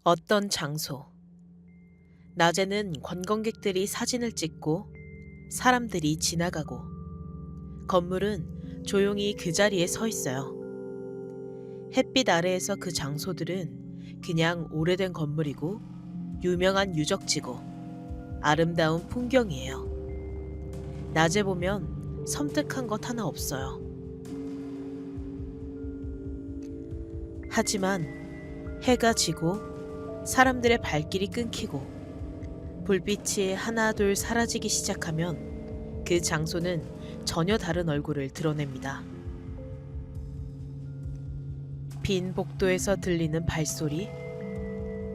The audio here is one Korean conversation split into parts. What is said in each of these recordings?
어떤 장소. 낮에는 관광객들이 사진을 찍고 사람들이 지나가고 건물은 조용히 그 자리에 서 있어요. 햇빛 아래에서 그 장소들은 그냥 오래된 건물이고 유명한 유적지고 아름다운 풍경이에요. 낮에 보면 섬뜩한 것 하나 없어요. 하지만 해가 지고 사람들의 발길이 끊기고 불빛이 하나둘 사라지기 시작하면 그 장소는 전혀 다른 얼굴을 드러냅니다. 빈 복도에서 들리는 발소리,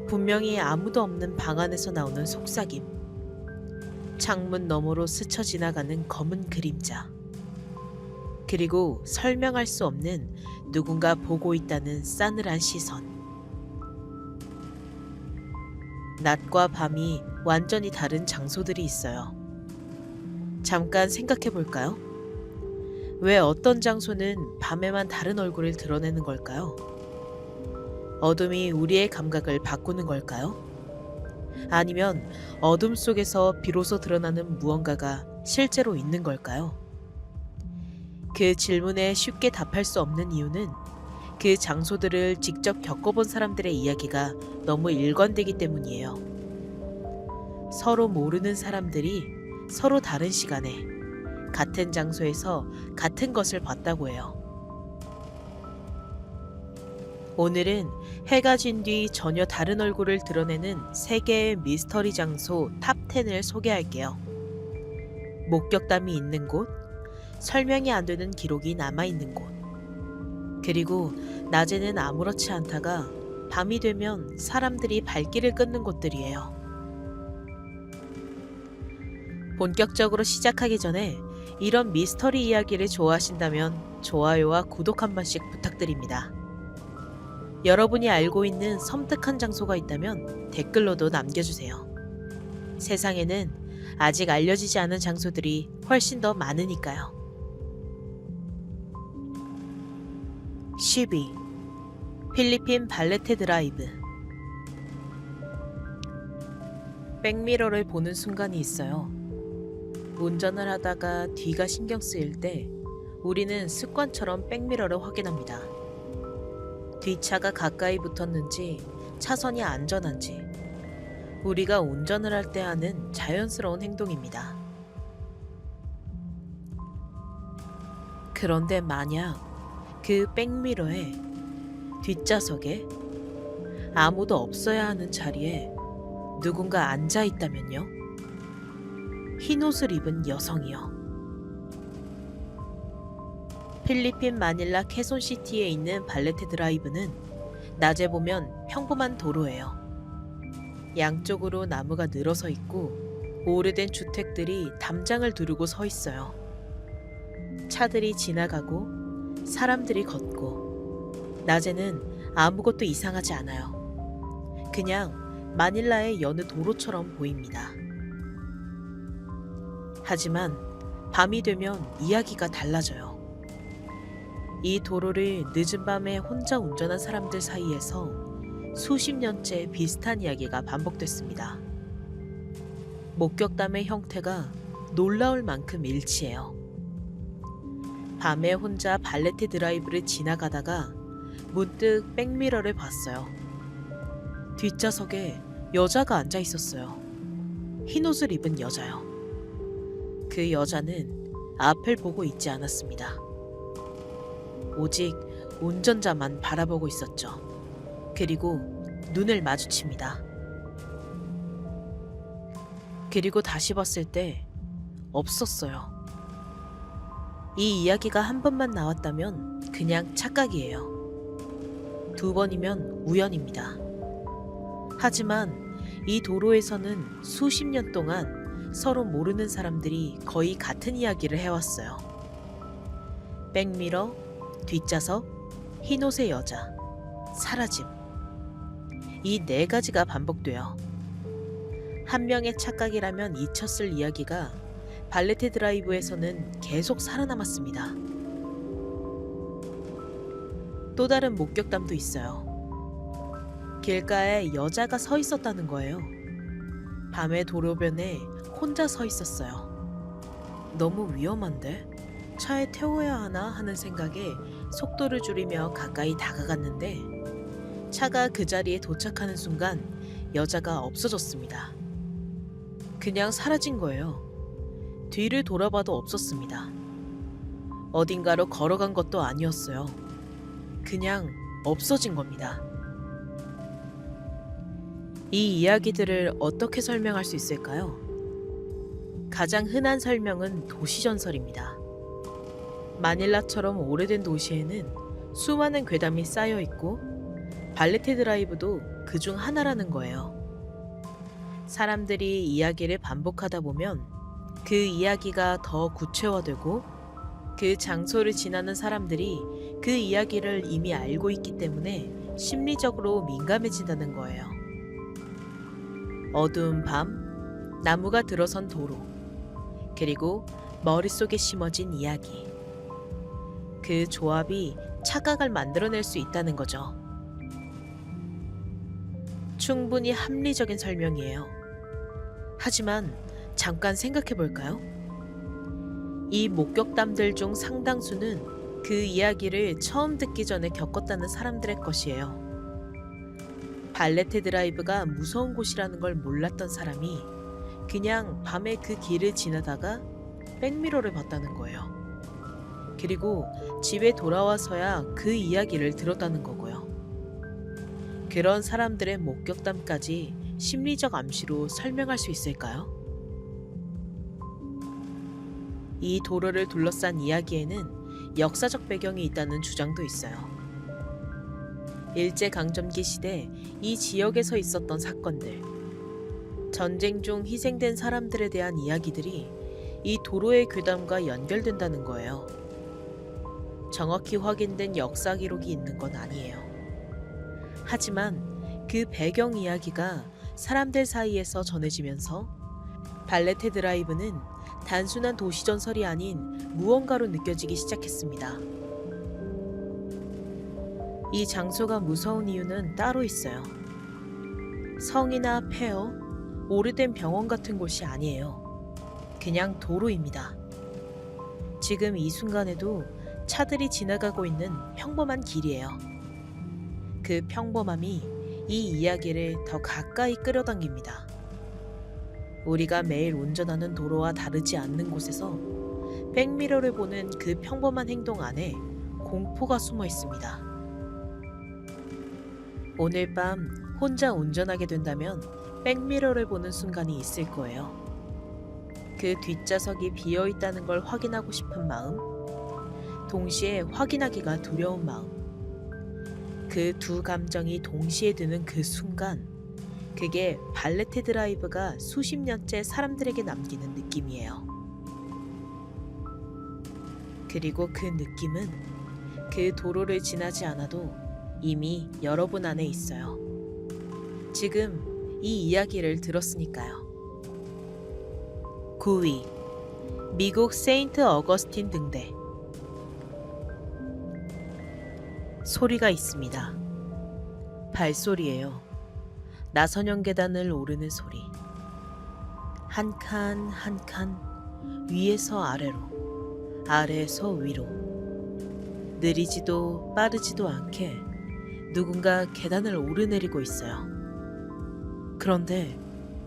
분명히 아무도 없는 방 안에서 나오는 속삭임, 창문 너머로 스쳐 지나가는 검은 그림자, 그리고 설명할 수 없는 누군가 보고 있다는 싸늘한 시선. 낮과 밤이 완전히 다른 장소들이 있어요. 잠깐 생각해 볼까요? 왜 어떤 장소는 밤에만 다른 얼굴을 드러내는 걸까요? 어둠이 우리의 감각을 바꾸는 걸까요? 아니면 어둠 속에서 비로소 드러나는 무언가가 실제로 있는 걸까요? 그 질문에 쉽게 답할 수 없는 이유는 그 장소들을 직접 겪어본 사람들의 이야기가 너무 일관되기 때문이에요. 서로 모르는 사람들이 서로 다른 시간에 같은 장소에서 같은 것을 봤다고 해요. 오늘은 해가 진 뒤 전혀 다른 얼굴을 드러내는 세계의 미스터리 장소 탑 10을 소개할게요. 목격담이 있는 곳, 설명이 안 되는 기록이 남아있는 곳, 그리고 낮에는 아무렇지 않다가 밤이 되면 사람들이 발길을 끊는 곳들이에요. 본격적으로 시작하기 전에 이런 미스터리 이야기를 좋아하신다면 좋아요와 구독 한 번씩 부탁드립니다. 여러분이 알고 있는 섬뜩한 장소가 있다면 댓글로도 남겨주세요. 세상에는 아직 알려지지 않은 장소들이 훨씬 더 많으니까요. 12. 필리핀 발레테 드라이브. 백미러를 보는 순간이 있어요. 운전을 하다가 뒤가 신경 쓰일 때 우리는 습관처럼 백미러를 확인합니다. 뒷차가 가까이 붙었는지 차선이 안전한지 우리가 운전을 할 때 하는 자연스러운 행동입니다. 그런데 만약 그 백미러에 뒷좌석에 아무도 없어야 하는 자리에 누군가 앉아 있다면요? 흰 옷을 입은 여성이요. 필리핀 마닐라 케손시티에 있는 발레테 드라이브는 낮에 보면 평범한 도로예요. 양쪽으로 나무가 늘어서 있고 오래된 주택들이 담장을 두르고 서 있어요. 차들이 지나가고 사람들이 걷고 낮에는 아무것도 이상하지 않아요. 그냥 마닐라의 여느 도로처럼 보입니다. 하지만 밤이 되면 이야기가 달라져요. 이 도로를 늦은 밤에 혼자 운전한 사람들 사이에서 수십 년째 비슷한 이야기가 반복됐습니다. 목격담의 형태가 놀라울 만큼 일치해요. 밤에 혼자 발레테 드라이브를 지나가다가 문득 백미러를 봤어요. 뒷좌석에 여자가 앉아 있었어요. 흰 옷을 입은 여자요. 그 여자는 앞을 보고 있지 않았습니다. 오직 운전자만 바라보고 있었죠. 그리고 눈을 마주칩니다. 그리고 다시 봤을 때 없었어요. 이 이야기가 한 번만 나왔다면 그냥 착각이에요. 두 번이면 우연입니다. 하지만 이 도로에서는 수십 년 동안 서로 모르는 사람들이 거의 같은 이야기를 해왔어요. 백미러, 뒷좌석, 흰옷의 여자, 사라짐. 이 네 가지가 반복돼요. 한 명의 착각이라면 잊혔을 이야기가 발레테 드라이브에서는 계속 살아남았습니다. 또 다른 목격담도 있어요. 길가에 여자가 서 있었다는 거예요. 밤의 도로변에 혼자 서 있었어요. 너무 위험한데? 차에 태워야 하나 하는 생각에 속도를 줄이며 가까이 다가갔는데 차가 그 자리에 도착하는 순간 여자가 없어졌습니다. 그냥 사라진 거예요. 뒤를 돌아봐도 없었습니다. 어딘가로 걸어간 것도 아니었어요. 그냥 없어진 겁니다. 이 이야기들을 어떻게 설명할 수 있을까요? 가장 흔한 설명은 도시전설입니다. 마닐라처럼 오래된 도시에는 수많은 괴담이 쌓여 있고 발레테 드라이브도 그 중 하나라는 거예요. 사람들이 이야기를 반복하다 보면 그 이야기가 더 구체화되고 그 장소를 지나는 사람들이 그 이야기를 이미 알고 있기 때문에 심리적으로 민감해진다는 거예요. 어두운 밤, 나무가 들어선 도로, 그리고 머릿속에 심어진 이야기. 그 조합이 착각을 만들어낼 수 있다는 거죠. 충분히 합리적인 설명이에요. 하지만 잠깐 생각해 볼까요? 이 목격담들 중 상당수는 그 이야기를 처음 듣기 전에 겪었다는 사람들의 것이에요. 발레테 드라이브가 무서운 곳이라는 걸 몰랐던 사람이 그냥 밤에 그 길을 지나다가 백미러를 봤다는 거예요. 그리고 집에 돌아와서야 그 이야기를 들었다는 거고요. 그런 사람들의 목격담까지 심리적 암시로 설명할 수 있을까요? 이 도로를 둘러싼 이야기에는 역사적 배경이 있다는 주장도 있어요. 일제강점기 시대 이 지역에서 있었던 사건들, 전쟁 중 희생된 사람들에 대한 이야기들이 이 도로의 괴담과 연결된다는 거예요. 정확히 확인된 역사 기록이 있는 건 아니에요. 하지만 그 배경 이야기가 사람들 사이에서 전해지면서 발레테 드라이브는 단순한 도시전설이 아닌 무언가로 느껴지기 시작했습니다. 이 장소가 무서운 이유는 따로 있어요. 성이나 폐허, 오래된 병원 같은 곳이 아니에요. 그냥 도로입니다. 지금 이 순간에도 차들이 지나가고 있는 평범한 길이에요. 그 평범함이 이 이야기를 더 가까이 끌어당깁니다. 우리가 매일 운전하는 도로와 다르지 않는 곳에서 백미러를 보는 그 평범한 행동 안에 공포가 숨어 있습니다. 오늘 밤 혼자 운전하게 된다면 백미러를 보는 순간이 있을 거예요. 그 뒷좌석이 비어 있다는 걸 확인하고 싶은 마음, 동시에 확인하기가 두려운 마음. 그 두 감정이 동시에 드는 그 순간, 그게 발레테 드라이브가 수십 년째 사람들에게 남기는 느낌이에요. 그리고 그 느낌은 그 도로를 지나지 않아도 이미 여러분 안에 있어요. 지금 이 이야기를 들었으니까요. 9위, 미국 세인트 어거스틴 등대. 소리가 있습니다. 발소리예요. 나선형 계단을 오르는 소리. 한 칸 한 칸, 위에서 아래로, 아래에서 위로. 느리지도 빠르지도 않게 누군가 계단을 오르내리고 있어요. 그런데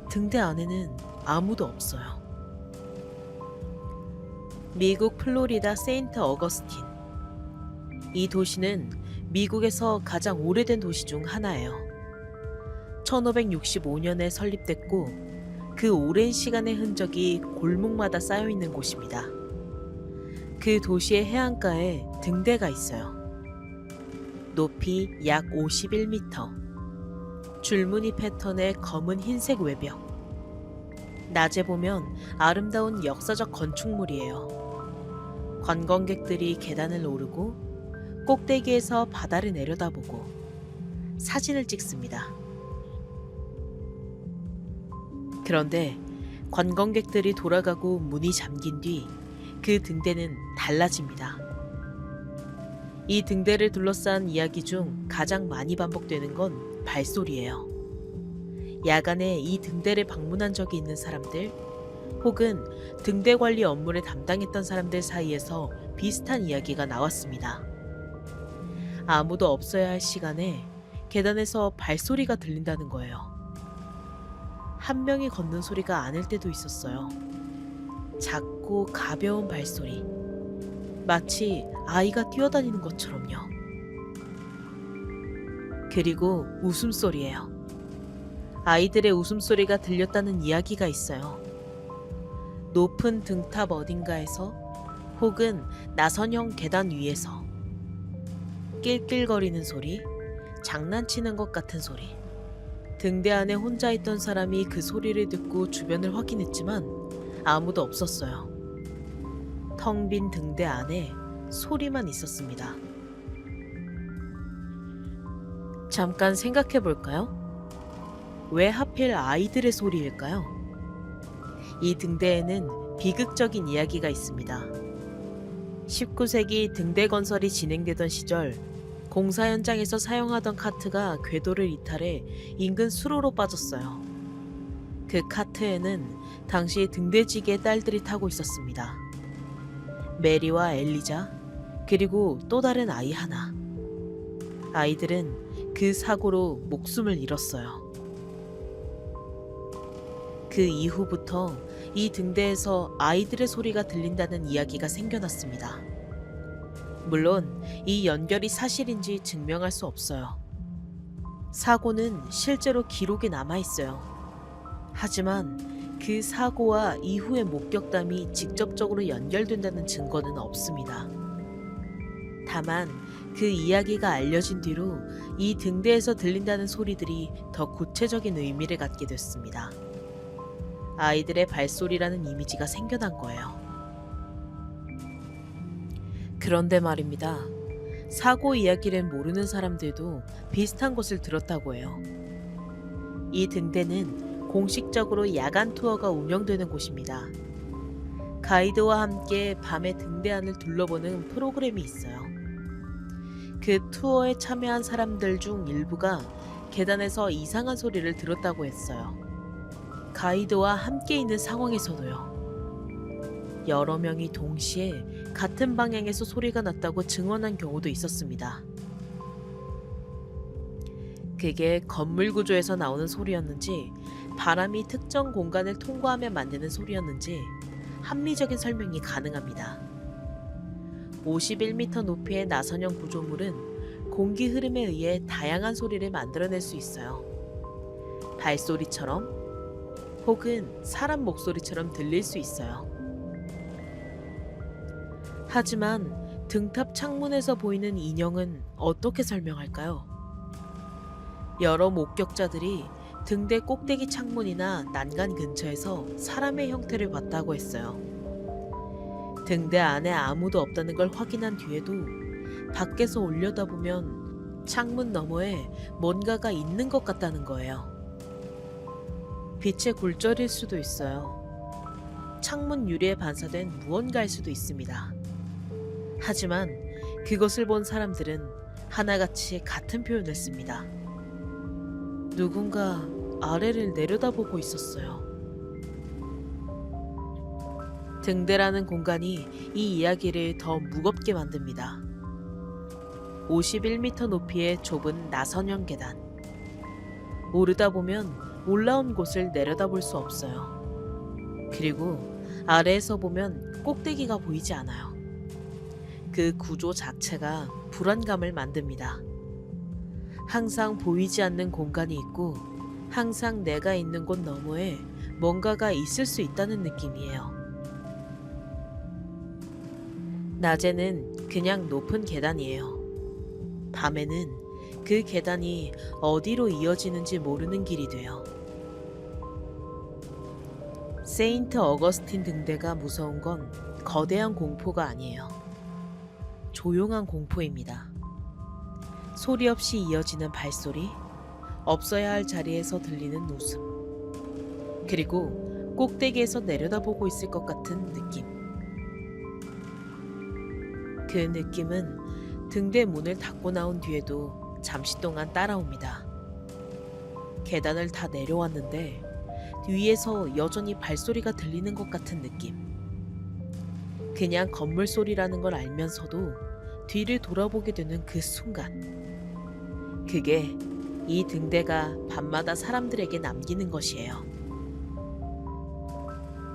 등대 안에는 아무도 없어요. 미국 플로리다 세인트 어거스틴. 이 도시는 미국에서 가장 오래된 도시 중 하나예요. 1565년에 설립됐고 그 오랜 시간의 흔적이 골목마다 쌓여 있는 곳입니다. 그 도시의 해안가에 등대가 있어요. 높이 약 51m. 줄무늬 패턴의 검은 흰색 외벽. 낮에 보면 아름다운 역사적 건축물이에요. 관광객들이 계단을 오르고 꼭대기에서 바다를 내려다보고 사진을 찍습니다. 그런데 관광객들이 돌아가고 문이 잠긴 뒤 그 등대는 달라집니다. 이 등대를 둘러싼 이야기 중 가장 많이 반복되는 건 발소리예요. 야간에 이 등대를 방문한 적이 있는 사람들, 혹은 등대 관리 업무를 담당했던 사람들 사이에서 비슷한 이야기가 나왔습니다. 아무도 없어야 할 시간에 계단에서 발소리가 들린다는 거예요. 한 명이 걷는 소리가 아닐 때도 있었어요. 작고 가벼운 발소리. 마치 아이가 뛰어다니는 것처럼요. 그리고 웃음소리예요. 아이들의 웃음소리가 들렸다는 이야기가 있어요. 높은 등탑 어딘가에서 혹은 나선형 계단 위에서 낄낄거리는 소리, 장난치는 것 같은 소리. 등대 안에 혼자 있던 사람이 그 소리를 듣고 주변을 확인했지만 아무도 없었어요. 텅 빈 등대 안에 소리만 있었습니다. 잠깐 생각해 볼까요? 왜 하필 아이들의 소리일까요? 이 등대에는 비극적인 이야기가 있습니다. 19세기 등대 건설이 진행되던 시절, 공사 현장에서 사용하던 카트가 궤도를 이탈해 인근 수로로 빠졌어요. 그 카트에는 당시 등대지기의 딸들이 타고 있었습니다. 메리와 엘리자, 그리고 또 다른 아이 하나. 아이들은 그 사고로 목숨을 잃었어요. 그 이후부터 이 등대에서 아이들의 소리가 들린다는 이야기가 생겨났습니다. 물론 이 연결이 사실인지 증명할 수 없어요. 사고는 실제로 기록에 남아 있어요. 하지만 그 사고와 이후의 목격담이 직접적으로 연결된다는 증거는 없습니다. 다만 그 이야기가 알려진 뒤로 이 등대에서 들린다는 소리들이 더 구체적인 의미를 갖게 됐습니다. 아이들의 발소리라는 이미지가 생겨난 거예요. 그런데 말입니다. 사고 이야기를 모르는 사람들도 비슷한 것을 들었다고 해요. 이 등대는 공식적으로 야간 투어가 운영되는 곳입니다. 가이드와 함께 밤에 등대 안을 둘러보는 프로그램이 있어요. 그 투어에 참여한 사람들 중 일부가 계단에서 이상한 소리를 들었다고 했어요. 가이드와 함께 있는 상황에서도요. 여러 명이 동시에 같은 방향에서 소리가 났다고 증언한 경우도 있었습니다. 그게 건물 구조에서 나오는 소리였는지, 바람이 특정 공간을 통과하며 만드는 소리였는지 합리적인 설명이 가능합니다. 51m 높이의 나선형 구조물은 공기 흐름에 의해 다양한 소리를 만들어낼 수 있어요. 발소리처럼 혹은 사람 목소리처럼 들릴 수 있어요. 하지만 등탑 창문에서 보이는 인형은 어떻게 설명할까요? 여러 목격자들이 등대 꼭대기 창문이나 난간 근처에서 사람의 형태를 봤다고 했어요. 등대 안에 아무도 없다는 걸 확인한 뒤에도 밖에서 올려다보면 창문 너머에 뭔가가 있는 것 같다는 거예요. 빛의 굴절일 수도 있어요. 창문 유리에 반사된 무언가일 수도 있습니다. 하지만 그것을 본 사람들은 하나같이 같은 표현을 씁니다. 누군가 아래를 내려다보고 있었어요. 등대라는 공간이 이 이야기를 더 무겁게 만듭니다. 51m 높이의 좁은 나선형 계단. 오르다 보면 올라온 곳을 내려다볼 수 없어요. 그리고 아래에서 보면 꼭대기가 보이지 않아요. 그 구조 자체가 불안감을 만듭니다. 항상 보이지 않는 공간이 있고 항상 내가 있는 곳 너머에 뭔가가 있을 수 있다는 느낌이에요. 낮에는 그냥 높은 계단이에요. 밤에는 그 계단이 어디로 이어지는지 모르는 길이 돼요. 세인트 어거스틴 등대가 무서운 건 거대한 공포가 아니에요. 조용한 공포입니다. 소리 없이 이어지는 발소리, 없어야 할 자리에서 들리는 웃음, 그리고 꼭대기에서 내려다보고 있을 것 같은 느낌. 그 느낌은 등대 문을 닫고 나온 뒤에도 잠시 동안 따라옵니다. 계단을 다 내려왔는데 위에서 여전히 발소리가 들리는 것 같은 느낌. 그냥 건물 소리라는 걸 알면서도 뒤를 돌아보게 되는 그 순간. 그게 이 등대가 밤마다 사람들에게 남기는 것이에요.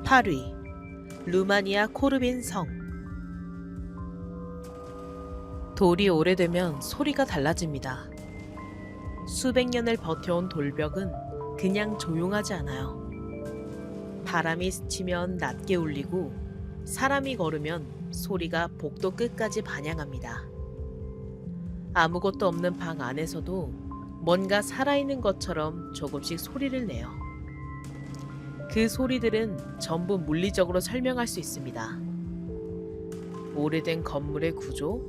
8위. 루마니아 코르빈 성. 돌이 오래되면 소리가 달라집니다. 수백 년을 버텨온 돌벽은 그냥 조용하지 않아요. 바람이 스치면 낮게 울리고 사람이 걸으면 소리가 복도 끝까지 반향합니다. 아무것도 없는 방 안에서도 뭔가 살아있는 것처럼 조금씩 소리를 내요. 그 소리들은 전부 물리적으로 설명할 수 있습니다. 오래된 건물의 구조,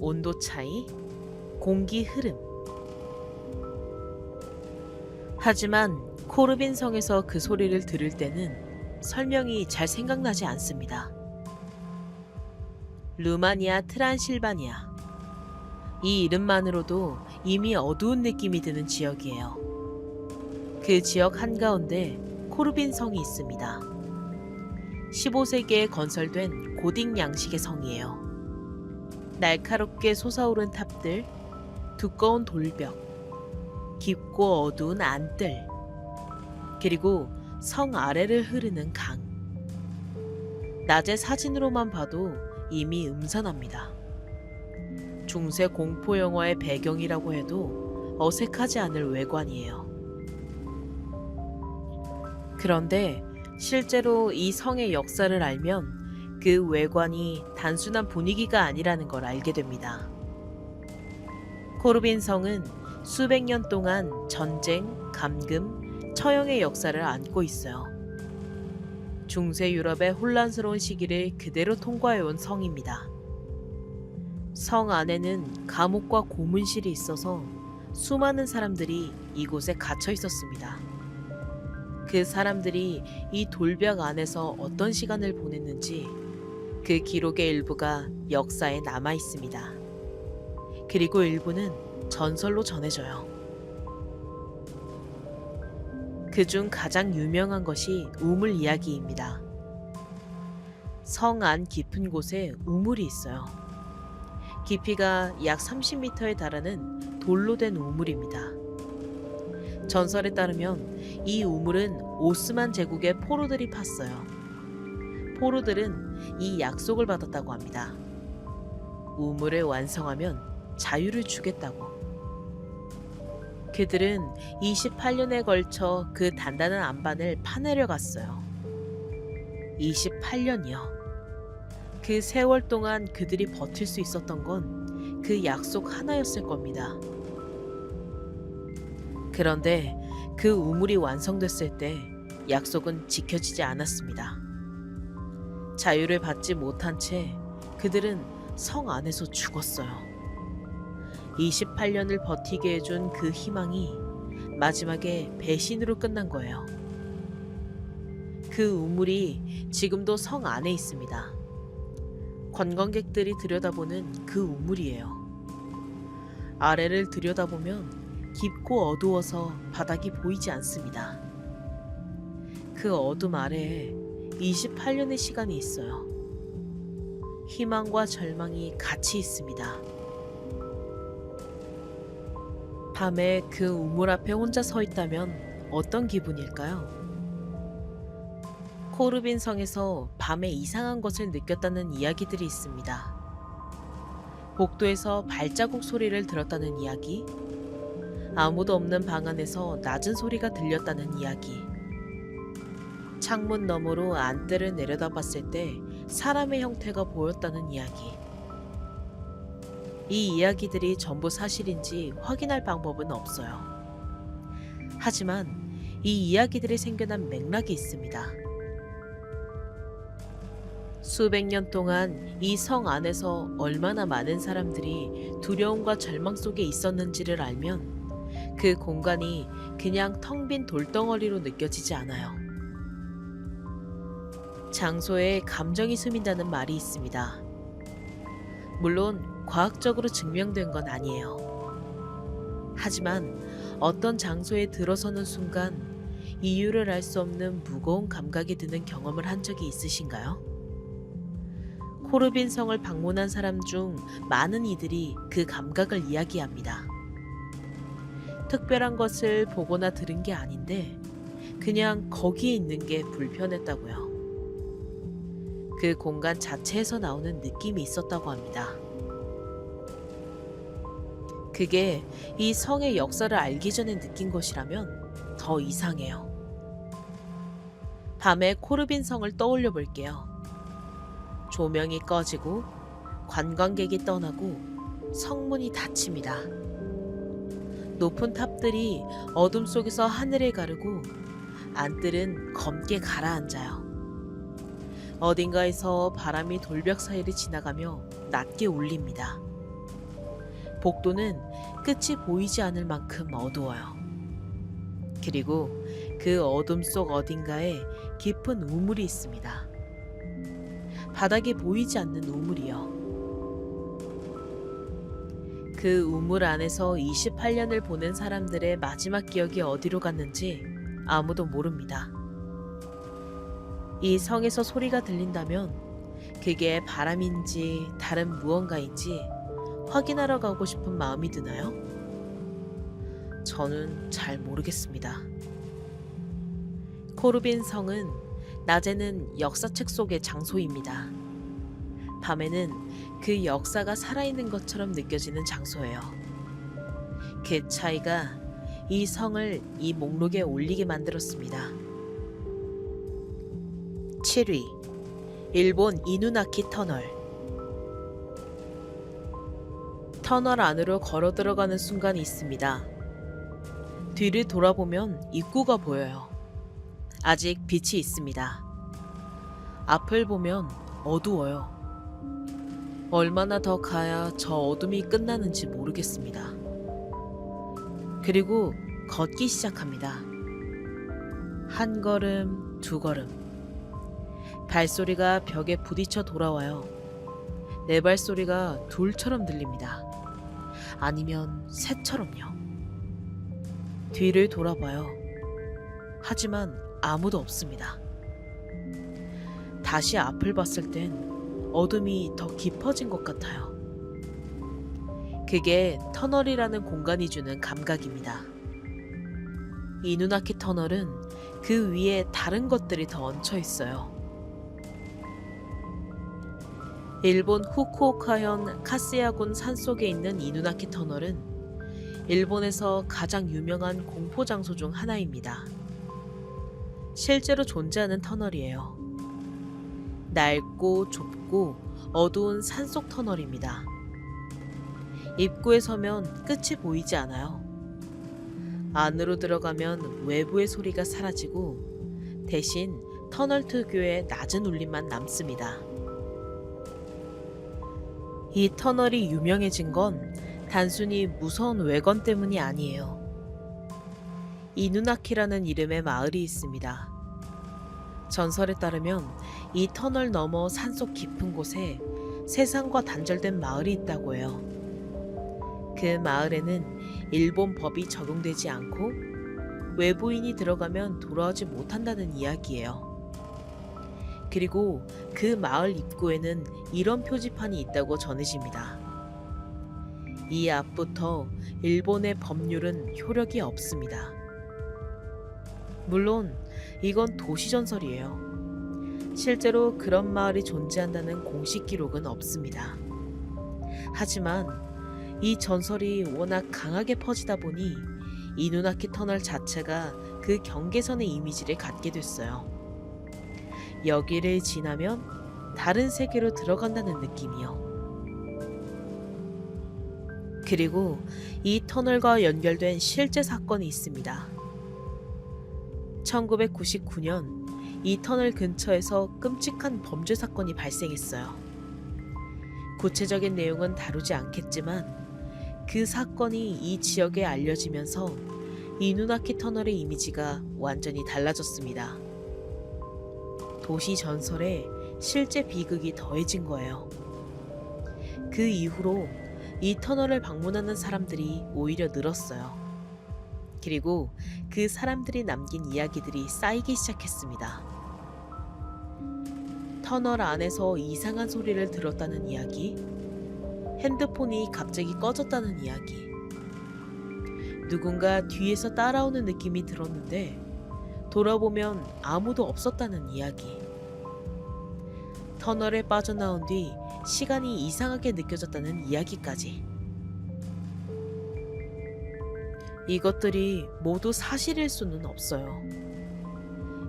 온도 차이, 공기 흐름. 하지만 코르빈 성에서 그 소리를 들을 때는 설명이 잘 생각나지 않습니다. 루마니아 트란실바니아. 이 이름만으로도 이미 어두운 느낌이 드는 지역이에요. 그 지역 한가운데 코르빈 성이 있습니다. 15세기에 건설된 고딕 양식의 성이에요. 날카롭게 솟아오른 탑들, 두꺼운 돌벽, 깊고 어두운 안뜰, 그리고 성 아래를 흐르는 강. 낮에 사진으로만 봐도 이미 음산합니다. 중세 공포 영화의 배경이라고 해도 어색하지 않을 외관이에요. 그런데 실제로 이 성의 역사를 알면 그 외관이 단순한 분위기가 아니라는 걸 알게 됩니다. 코르빈 성은 수백 년 동안 전쟁, 감금, 처형의 역사를 안고 있어요. 중세 유럽의 혼란스러운 시기를 그대로 통과해온 성입니다. 성 안에는 감옥과 고문실이 있어서 수많은 사람들이 이곳에 갇혀 있었습니다. 그 사람들이 이 돌벽 안에서 어떤 시간을 보냈는지 그 기록의 일부가 역사에 남아 있습니다. 그리고 일부는 전설로 전해져요. 그중 가장 유명한 것이 우물 이야기입니다. 성 안 깊은 곳에 우물이 있어요. 깊이가 약 30m에 달하는 돌로 된 우물입니다. 전설에 따르면 이 우물은 오스만 제국의 포로들이 팠어요. 포로들은 이 약속을 받았다고 합니다. 우물을 완성하면 자유를 주겠다고. 그들은 28년에 걸쳐 그 단단한 안반을 파내려 갔어요. 28년이요. 그 세월 동안 그들이 버틸 수 있었던 건 그 약속 하나였을 겁니다. 그런데 그 우물이 완성됐을 때 약속은 지켜지지 않았습니다. 자유를 받지 못한 채 그들은 성 안에서 죽었어요. 28년을 버티게 해준 그 희망이 마지막에 배신으로 끝난 거예요. 그 우물이 지금도 성 안에 있습니다. 관광객들이 들여다보는 그 우물이에요. 아래를 들여다보면 깊고 어두워서 바닥이 보이지 않습니다. 그 어둠 아래에 28년의 시간이 있어요. 희망과 절망이 같이 있습니다. 밤에 그 우물 앞에 혼자 서 있다면 어떤 기분일까요? 코르빈 성에서 밤에 이상한 것을 느꼈다는 이야기들이 있습니다. 복도에서 발자국 소리를 들었다는 이야기, 아무도 없는 방 안에서 낮은 소리가 들렸다는 이야기, 창문 너머로 안뜰을 내려다봤을 때 사람의 형태가 보였다는 이야기. 이 이야기들이 전부 사실인지 확인할 방법은 없어요. 하지만 이 이야기들이 생겨난 맥락이 있습니다. 수백 년 동안 이 성 안에서 얼마나 많은 사람들이 두려움과 절망 속에 있었는지를 알면 그 공간이 그냥 텅 빈 돌덩어리로 느껴지지 않아요. 장소에 감정이 스민다는 말이 있습니다. 물론 과학적으로 증명된 건 아니에요. 하지만 어떤 장소에 들어서는 순간 이유를 알 수 없는 무거운 감각이 드는 경험을 한 적이 있으신가요? 코르빈 성을 방문한 사람 중 많은 이들이 그 감각을 이야기합니다. 특별한 것을 보거나 들은 게 아닌데 그냥 거기에 있는 게 불편했다고요. 그 공간 자체에서 나오는 느낌이 있었다고 합니다. 그게 이 성의 역사를 알기 전에 느낀 것이라면 더 이상해요. 밤에 코르빈 성을 떠올려 볼게요. 조명이 꺼지고 관광객이 떠나고 성문이 닫힙니다. 높은 탑들이 어둠 속에서 하늘을 가르고 안뜰은 검게 가라앉아요. 어딘가에서 바람이 돌벽 사이를 지나가며 낮게 울립니다. 복도는 끝이 보이지 않을 만큼 어두워요. 그리고 그 어둠 속 어딘가에 깊은 우물이 있습니다. 바닥에 보이지 않는 우물이요. 그 우물 안에서 28년을 보낸 사람들의 마지막 기억이 어디로 갔는지 아무도 모릅니다. 이 성에서 소리가 들린다면 그게 바람인지 다른 무언가인지 확인하러 가고 싶은 마음이 드나요? 저는 잘 모르겠습니다. 코르빈 성은 낮에는 역사책 속의 장소입니다. 밤에는 그 역사가 살아있는 것처럼 느껴지는 장소예요. 그 차이가 이 성을 이 목록에 올리게 만들었습니다. 7위. 일본 이누나키 터널. 터널 안으로 걸어 들어가는 순간이 있습니다. 뒤를 돌아보면 입구가 보여요. 아직 빛이 있습니다. 앞을 보면 어두워요. 얼마나 더 가야 저 어둠이 끝나는지 모르겠습니다. 그리고 걷기 시작합니다. 한 걸음, 두 걸음. 발소리가 벽에 부딪혀 돌아와요. 내 발소리가 둘처럼 들립니다. 아니면 셋처럼요. 뒤를 돌아봐요. 하지만 아무도 없습니다. 다시 앞을 봤을 땐 어둠이 더 깊어진 것 같아요. 그게 터널이라는 공간이 주는 감각입니다. 이누나키 터널은 그 위에 다른 것들이 더 얹혀 있어요. 일본 후쿠오카현 카스야군 산속에 있는 이누나키 터널은 일본에서 가장 유명한 공포 장소 중 하나입니다. 실제로 존재하는 터널이에요. 낡고 좁고 어두운 산속 터널입니다. 입구에 서면 끝이 보이지 않아요. 안으로 들어가면 외부의 소리가 사라지고 대신 터널 특유의 낮은 울림만 남습니다. 이 터널이 유명해진 건 단순히 무서운 외관 때문이 아니에요. 이누나키라는 이름의 마을이 있습니다. 전설에 따르면 이 터널 너머 산속 깊은 곳에 세상과 단절된 마을이 있다고 해요. 그 마을에는 일본 법이 적용되지 않고 외부인이 들어가면 돌아오지 못한다는 이야기예요. 그리고 그 마을 입구에는 이런 표지판이 있다고 전해집니다. 이 앞부터 일본의 법률은 효력이 없습니다. 물론 이건 도시전설이에요. 실제로 그런 마을이 존재한다는 공식 기록은 없습니다. 하지만 이 전설이 워낙 강하게 퍼지다 보니 이누나키 터널 자체가 그 경계선의 이미지를 갖게 됐어요. 여기를 지나면 다른 세계로 들어간다는 느낌이요. 그리고 이 터널과 연결된 실제 사건이 있습니다. 1999년 이 터널 근처에서 끔찍한 범죄 사건이 발생했어요. 구체적인 내용은 다루지 않겠지만 그 사건이 이 지역에 알려지면서 이누나키 터널의 이미지가 완전히 달라졌습니다. 도시 전설에 실제 비극이 더해진 거예요. 그 이후로 이 터널을 방문하는 사람들이 오히려 늘었어요. 그리고 그 사람들이 남긴 이야기들이 쌓이기 시작했습니다. 터널 안에서 이상한 소리를 들었다는 이야기, 핸드폰이 갑자기 꺼졌다는 이야기, 누군가 뒤에서 따라오는 느낌이 들었는데 돌아보면 아무도 없었다는 이야기, 터널에 빠져나온 뒤 시간이 이상하게 느껴졌다는 이야기까지. 이것들이 모두 사실일 수는 없어요.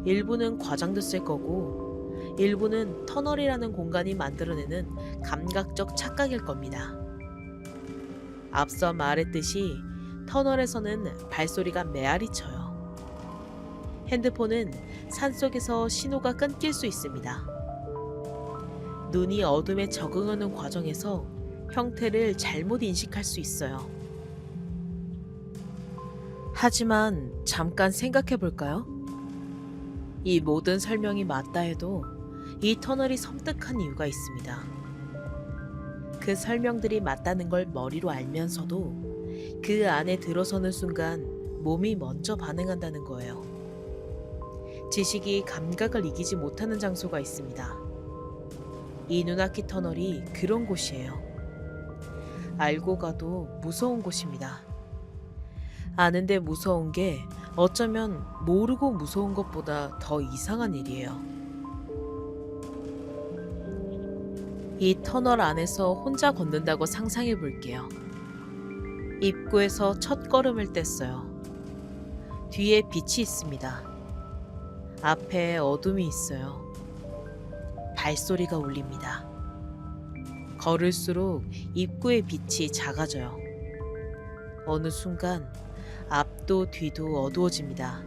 일부는 과장됐을 거고, 일부는 터널이라는 공간이 만들어내는 감각적 착각일 겁니다. 앞서 말했듯이 터널에서는 발소리가 메아리 쳐요. 핸드폰은 산속에서 신호가 끊길 수 있습니다. 눈이 어둠에 적응하는 과정에서 형태를 잘못 인식할 수 있어요. 하지만 잠깐 생각해 볼까요? 이 모든 설명이 맞다 해도 이 터널이 섬뜩한 이유가 있습니다. 그 설명들이 맞다는 걸 머리로 알면서도 그 안에 들어서는 순간 몸이 먼저 반응한다는 거예요. 지식이 감각을 이기지 못하는 장소가 있습니다. 이누나키 터널이 그런 곳이에요. 알고 가도 무서운 곳입니다. 아는데 무서운 게 어쩌면 모르고 무서운 것보다 더 이상한 일이에요. 이 터널 안에서 혼자 걷는다고 상상해 볼게요. 입구에서 첫 걸음을 뗐어요. 뒤에 빛이 있습니다. 앞에 어둠이 있어요. 발소리가 울립니다. 걸을수록 입구의 빛이 작아져요. 어느 순간 앞도 뒤도 어두워집니다.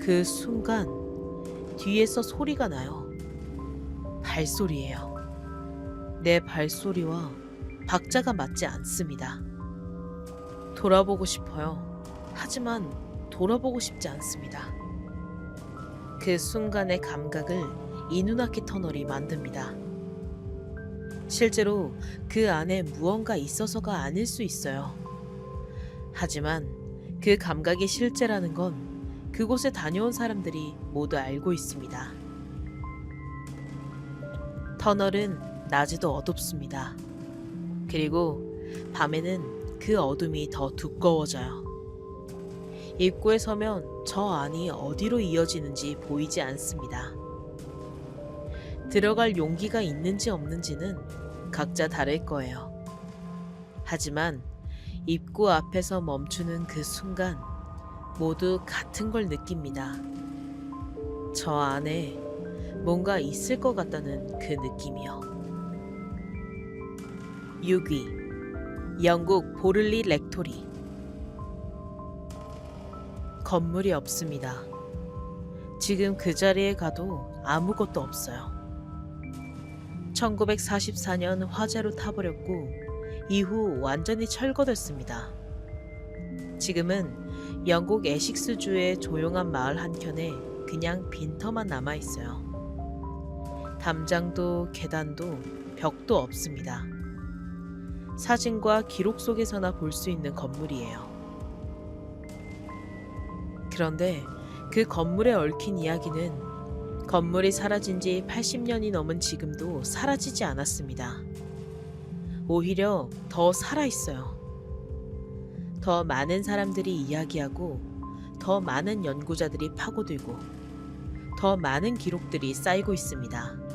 그 순간 뒤에서 소리가 나요. 발소리예요. 내 발소리와 박자가 맞지 않습니다. 돌아보고 싶어요. 하지만 돌아보고 싶지 않습니다. 그 순간의 감각을 이누나키 터널이 만듭니다. 실제로 그 안에 무언가 있어서가 아닐 수 있어요. 하지만 그 감각이 실제라는 건 그곳에 다녀온 사람들이 모두 알고 있습니다. 터널은 낮에도 어둡습니다. 그리고 밤에는 그 어둠이 더 두꺼워져요. 입구에 서면 저 안이 어디로 이어지는지 보이지 않습니다. 들어갈 용기가 있는지 없는지는 각자 다를 거예요. 하지만 입구 앞에서 멈추는 그 순간 모두 같은 걸 느낍니다. 저 안에 뭔가 있을 것 같다는 그 느낌이요. 6위, 영국 보를리 렉토리. 건물이 없습니다. 지금 그 자리에 가도 아무것도 없어요. 1944년 화재로 타버렸고 이후 완전히 철거됐습니다. 지금은 영국 에식스주의 조용한 마을 한켠에 그냥 빈터만 남아있어요. 담장도 계단도 벽도 없습니다. 사진과 기록 속에서나 볼 수 있는 건물이에요. 그런데 그 건물에 얽힌 이야기는 건물이 사라진 지 80년이 넘은 지금도 사라지지 않았습니다. 오히려 더 살아있어요. 더 많은 사람들이 이야기하고 더 많은 연구자들이 파고들고 더 많은 기록들이 쌓이고 있습니다.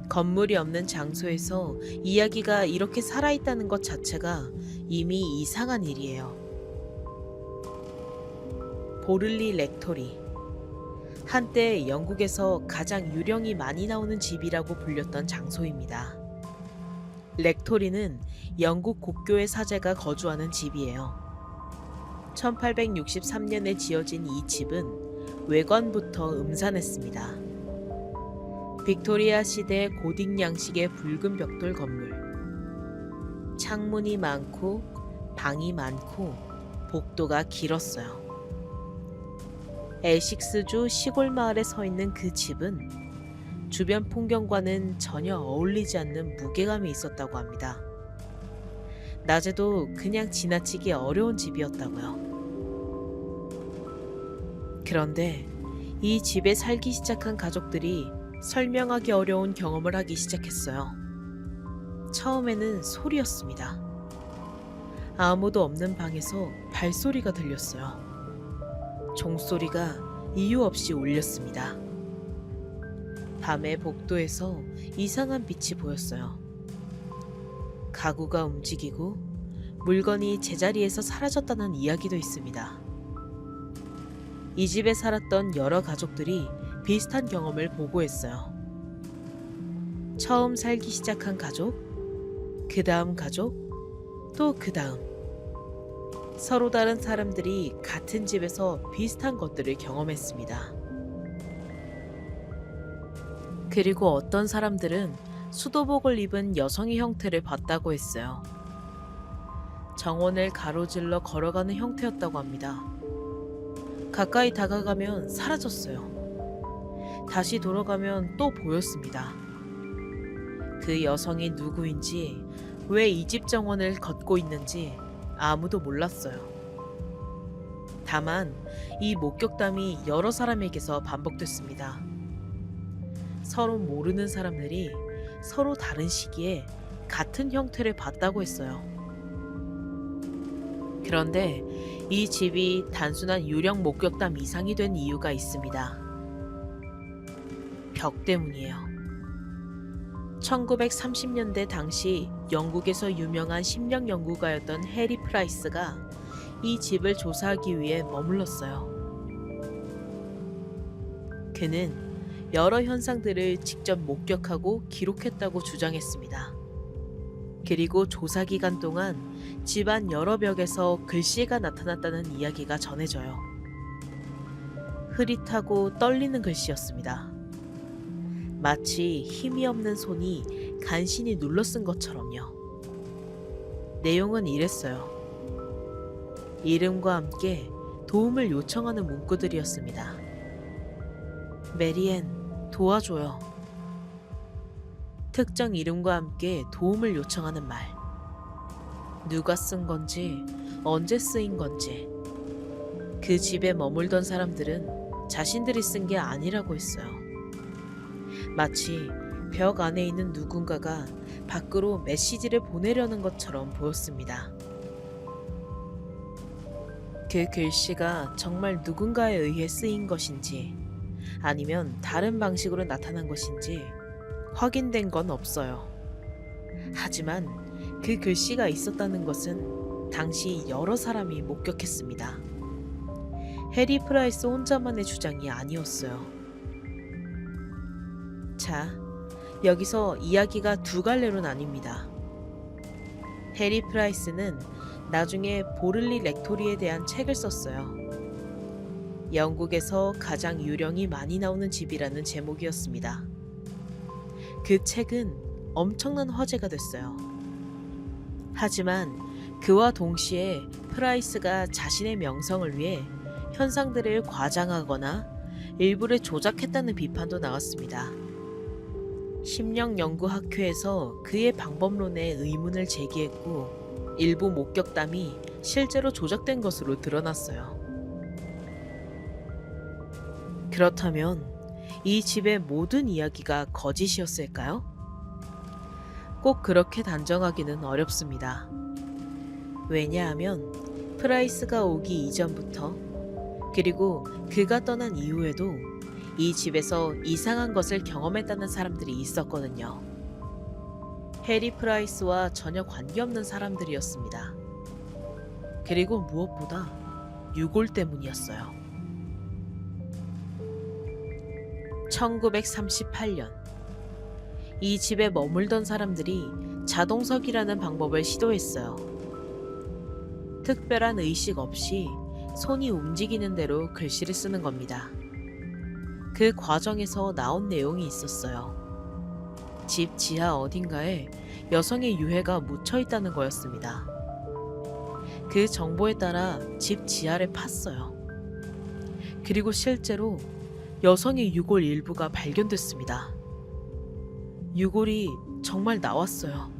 건물이 없는 장소에서 이야기가 이렇게 살아있다는 것 자체가 이미 이상한 일이에요. 보를리 렉토리. 한때 영국에서 가장 유령이 많이 나오는 집이라고 불렸던 장소입니다. 렉토리는 영국 국교의 사제가 거주하는 집이에요. 1863년에 지어진 이 집은 외관부터 음산했습니다. 빅토리아 시대 고딕 양식의 붉은 벽돌 건물. 창문이 많고 방이 많고 복도가 길었어요. 에식스주 시골 마을에 서 있는 그 집은 주변 풍경과는 전혀 어울리지 않는 무게감이 있었다고 합니다. 낮에도 그냥 지나치기 어려운 집이었다고요. 그런데 이 집에 살기 시작한 가족들이 설명하기 어려운 경험을 하기 시작했어요. 처음에는 소리였습니다. 아무도 없는 방에서 발소리가 들렸어요. 종소리가 이유 없이 울렸습니다. 밤에 복도에서 이상한 빛이 보였어요. 가구가 움직이고 물건이 제자리에서 사라졌다는 이야기도 있습니다. 이 집에 살았던 여러 가족들이 비슷한 경험을 보고했어요. 처음 살기 시작한 가족, 그 다음 가족, 또 그 다음. 서로 다른 사람들이 같은 집에서 비슷한 것들을 경험했습니다. 그리고 어떤 사람들은 수도복을 입은 여성의 형태를 봤다고 했어요. 정원을 가로질러 걸어가는 형태였다고 합니다. 가까이 다가가면 사라졌어요. 다시 돌아가면 또 보였습니다. 그 여성이 누구인지, 왜 이 집 정원을 걷고 있는지 아무도 몰랐어요. 다만 이 목격담이 여러 사람에게서 반복됐습니다. 서로 모르는 사람들이 서로 다른 시기에 같은 형태를 봤다고 했어요. 그런데 이 집이 단순한 유령 목격담 이상이 된 이유가 있습니다. 벽 때문이에요. 1930년대 당시 영국에서 유명한 심령 연구가였던 해리 프라이스가 이 집을 조사하기 위해 머물렀어요. 그는 여러 현상들을 직접 목격하고 기록했다고 주장했습니다. 그리고 조사 기간 동안 집안 여러 벽에서 글씨가 나타났다는 이야기가 전해져요. 흐릿하고 떨리는 글씨였습니다. 마치 힘이 없는 손이 간신히 눌러 쓴 것처럼요. 내용은 이랬어요. 이름과 함께 도움을 요청하는 문구들이었습니다. 메리앤, 도와줘요. 특정 이름과 함께 도움을 요청하는 말. 누가 쓴 건지, 언제 쓰인 건지. 그 집에 머물던 사람들은 자신들이 쓴 게 아니라고 했어요. 마치 벽 안에 있는 누군가가 밖으로 메시지를 보내려는 것처럼 보였습니다. 그 글씨가 정말 누군가에 의해 쓰인 것인지 아니면 다른 방식으로 나타난 것인지 확인된 건 없어요. 하지만 그 글씨가 있었다는 것은 당시 여러 사람이 목격했습니다. 해리 프라이스 혼자만의 주장이 아니었어요. 자, 여기서 이야기가 두 갈래로 나뉩니다. 해리 프라이스는 나중에 보를리 렉토리에 대한 책을 썼어요. 영국에서 가장 유령이 많이 나오는 집이라는 제목이었습니다. 그 책은 엄청난 화제가 됐어요. 하지만 그와 동시에 프라이스가 자신의 명성을 위해 현상들을 과장하거나 일부를 조작했다는 비판도 나왔습니다. 심령연구학회에서 그의 방법론에 의문을 제기했고 일부 목격담이 실제로 조작된 것으로 드러났어요. 그렇다면 이 집의 모든 이야기가 거짓이었을까요? 꼭 그렇게 단정하기는 어렵습니다. 왜냐하면 프라이스가 오기 이전부터 그리고 그가 떠난 이후에도 이 집에서 이상한 것을 경험했다는 사람들이 있었거든요. 해리 프라이스와 전혀 관계없는 사람들이었습니다. 그리고 무엇보다 유골 때문이었어요. 1938년 이 집에 머물던 사람들이 자동석이라는 방법을 시도했어요. 특별한 의식 없이 손이 움직이는 대로 글씨를 쓰는 겁니다. 그 과정에서 나온 내용이 있었어요. 집 지하 어딘가에 여성의 유해가 묻혀 있다는 거였습니다. 그 정보에 따라 집 지하를 팠어요. 그리고 실제로 여성의 유골 일부가 발견됐습니다. 유골이 정말 나왔어요.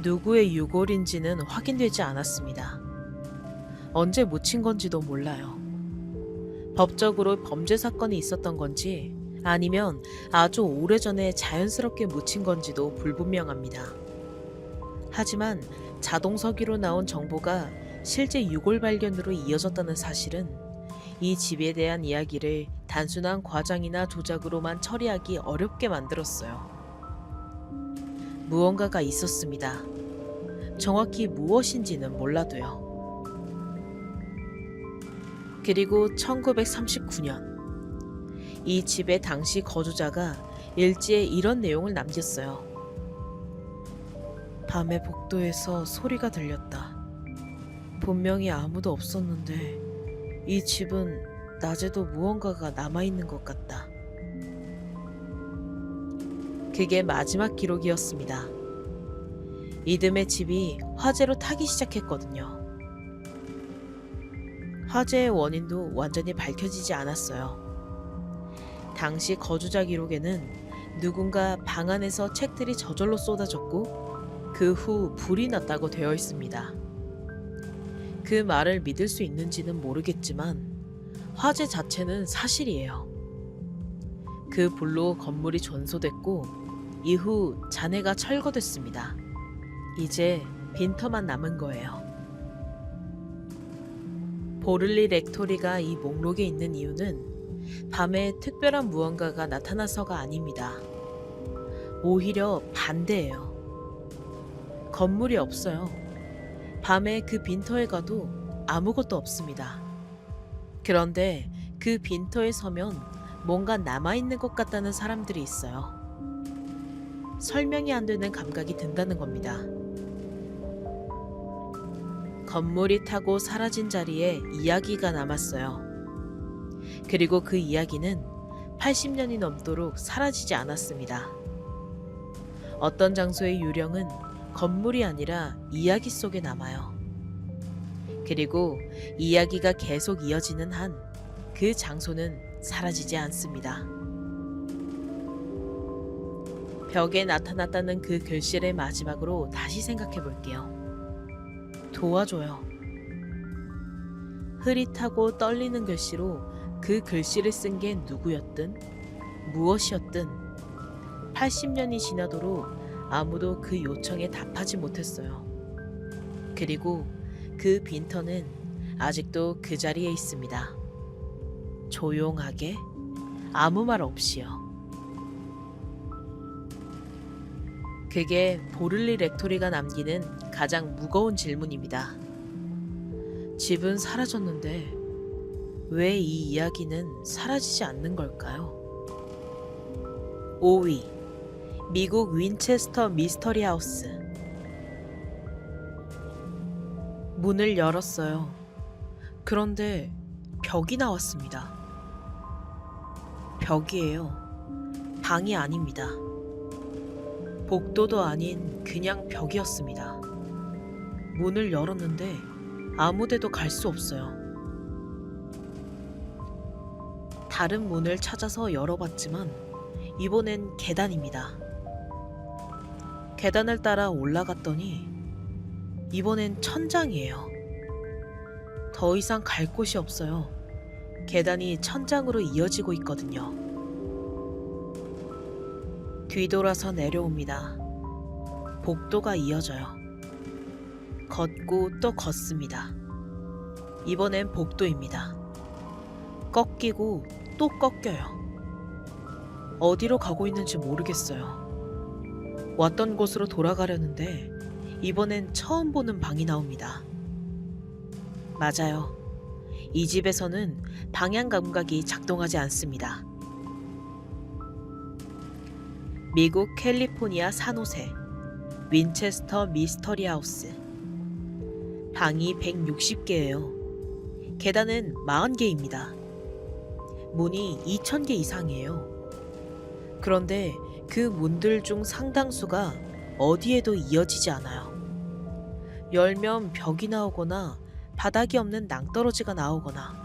누구의 유골인지는 확인되지 않았습니다. 언제 묻힌 건지도 몰라요. 법적으로 범죄 사건이 있었던 건지 아니면 아주 오래전에 자연스럽게 묻힌 건지도 불분명합니다. 하지만 자동서기로 나온 정보가 실제 유골 발견으로 이어졌다는 사실은 이 집에 대한 이야기를 단순한 과장이나 조작으로만 처리하기 어렵게 만들었어요. 무언가가 있었습니다. 정확히 무엇인지는 몰라도요. 그리고 1939년 이 집의 당시 거주자가 일지에 이런 내용을 남겼어요. 밤에 복도에서 소리가 들렸다. 분명히 아무도 없었는데 이 집은 낮에도 무언가가 남아있는 것 같다. 그게 마지막 기록이었습니다. 이듬해 집이 화재로 타기 시작했거든요. 화재의 원인도 완전히 밝혀지지 않았어요. 당시 거주자 기록에는 누군가 방 안에서 책들이 저절로 쏟아졌고 그 후 불이 났다고 되어 있습니다. 그 말을 믿을 수 있는지는 모르겠지만 화재 자체는 사실이에요. 그 불로 건물이 전소됐고 이후 잔해가 철거됐습니다. 이제 빈터만 남은 거예요. 보를리 렉토리가 이 목록에 있는 이유는 밤에 특별한 무언가가 나타나서가 아닙니다. 오히려 반대예요. 건물이 없어요. 밤에 그 빈터에 가도 아무것도 없습니다. 그런데 그 빈터에 서면 뭔가 남아있는 것 같다는 사람들이 있어요. 설명이 안 되는 감각이 든다는 겁니다. 건물이 타고 사라진 자리에 이야기가 남았어요. 그리고 그 이야기는 80년이 넘도록 사라지지 않았습니다. 어떤 장소의 유령은 건물이 아니라 이야기 속에 남아요. 그리고 이야기가 계속 이어지는 한 그 장소는 사라지지 않습니다. 벽에 나타났다는 그 글씨를 마지막으로 다시 생각해 볼게요. 도와줘요. 흐릿하고 떨리는 글씨로 그 글씨를 쓴 게 누구였든 무엇이었든 80년이 지나도록 아무도 그 요청에 답하지 못했어요. 그리고 그 빈터는 아직도 그 자리에 있습니다. 조용하게 아무 말 없이요. 그게 보를리 렉토리가 남기는 가장 무거운 질문입니다. 집은 사라졌는데 왜 이 이야기는 사라지지 않는 걸까요? 5위 미국 윈체스터 미스터리 하우스. 문을 열었어요. 그런데 벽이 나왔습니다. 벽이에요. 방이 아닙니다. 복도도 아닌 그냥 벽이었습니다. 문을 열었는데 아무 데도 갈 수 없어요. 다른 문을 찾아서 열어봤지만 이번엔 계단입니다. 계단을 따라 올라갔더니 이번엔 천장이에요. 더 이상 갈 곳이 없어요. 계단이 천장으로 이어지고 있거든요. 뒤돌아서 내려옵니다. 복도가 이어져요. 걷고 또 걷습니다. 이번엔 복도입니다. 꺾이고 또 꺾여요. 어디로 가고 있는지 모르겠어요. 왔던 곳으로 돌아가려는데 이번엔 처음 보는 방이 나옵니다. 맞아요. 이 집에서는 방향 감각이 작동하지 않습니다. 미국 캘리포니아 산호세 윈체스터 미스터리 하우스. 방이 160개예요. 계단은 40개입니다. 문이 2000개 이상이에요. 그런데 그 문들 중 상당수가 어디에도 이어지지 않아요. 열면 벽이 나오거나 바닥이 없는 낭떠러지가 나오거나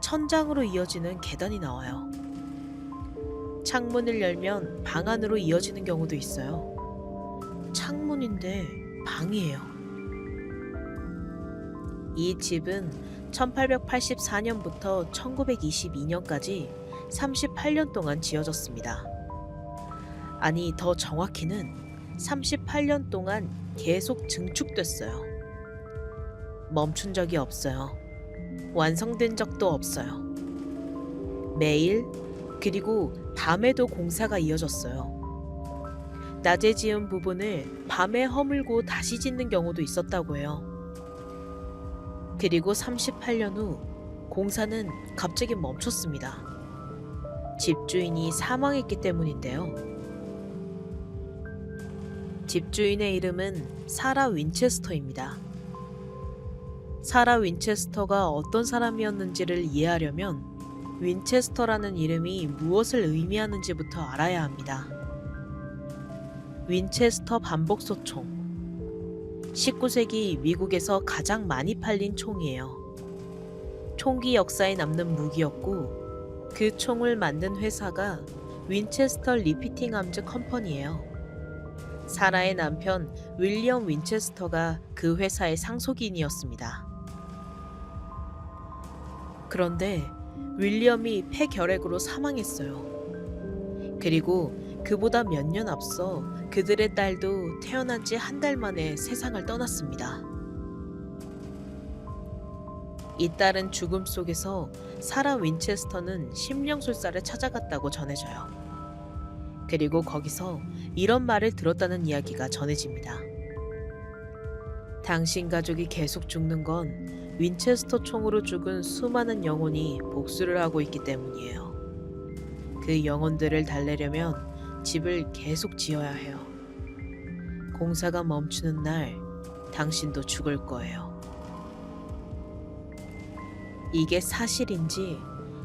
천장으로 이어지는 계단이 나와요. 창문을 열면 방 안으로 이어지는 경우도 있어요. 창문인데 방이에요. 이 집은 1884년부터 1922년까지 38년 동안 지어졌습니다. 아니, 더 정확히는 38년 동안 계속 증축됐어요. 멈춘 적이 없어요. 완성된 적도 없어요. 매일, 그리고 밤에도 공사가 이어졌어요. 낮에 지은 부분을 밤에 허물고 다시 짓는 경우도 있었다고 해요. 그리고 38년 후 공사는 갑자기 멈췄습니다. 집주인이 사망했기 때문인데요. 집주인의 이름은 사라 윈체스터입니다. 사라 윈체스터가 어떤 사람이었는지를 이해하려면 윈체스터라는 이름이 무엇을 의미하는지부터 알아야 합니다. 윈체스터 반복소총. 19세기 미국에서 가장 많이 팔린 총이에요. 총기 역사에 남는 무기였고 그 총을 만든 회사가 윈체스터 리피팅 암즈 컴퍼니예요. 사라의 남편 윌리엄 윈체스터가 그 회사의 상속인이었습니다. 그런데 윌리엄이 폐결핵으로 사망했어요. 그리고 그보다 몇 년 앞서 그들의 딸도 태어난 지 한 달 만에 세상을 떠났습니다. 이 딸은 죽음 속에서 사라 윈체스터는 심령술사를 찾아갔다고 전해져요. 그리고 거기서 이런 말을 들었다는 이야기가 전해집니다. 당신 가족이 계속 죽는 건 윈체스터 총으로 죽은 수많은 영혼이 복수를 하고 있기 때문이에요. 그 영혼들을 달래려면 집을 계속 지어야 해요. 공사가 멈추는 날 당신도 죽을 거예요. 이게 사실인지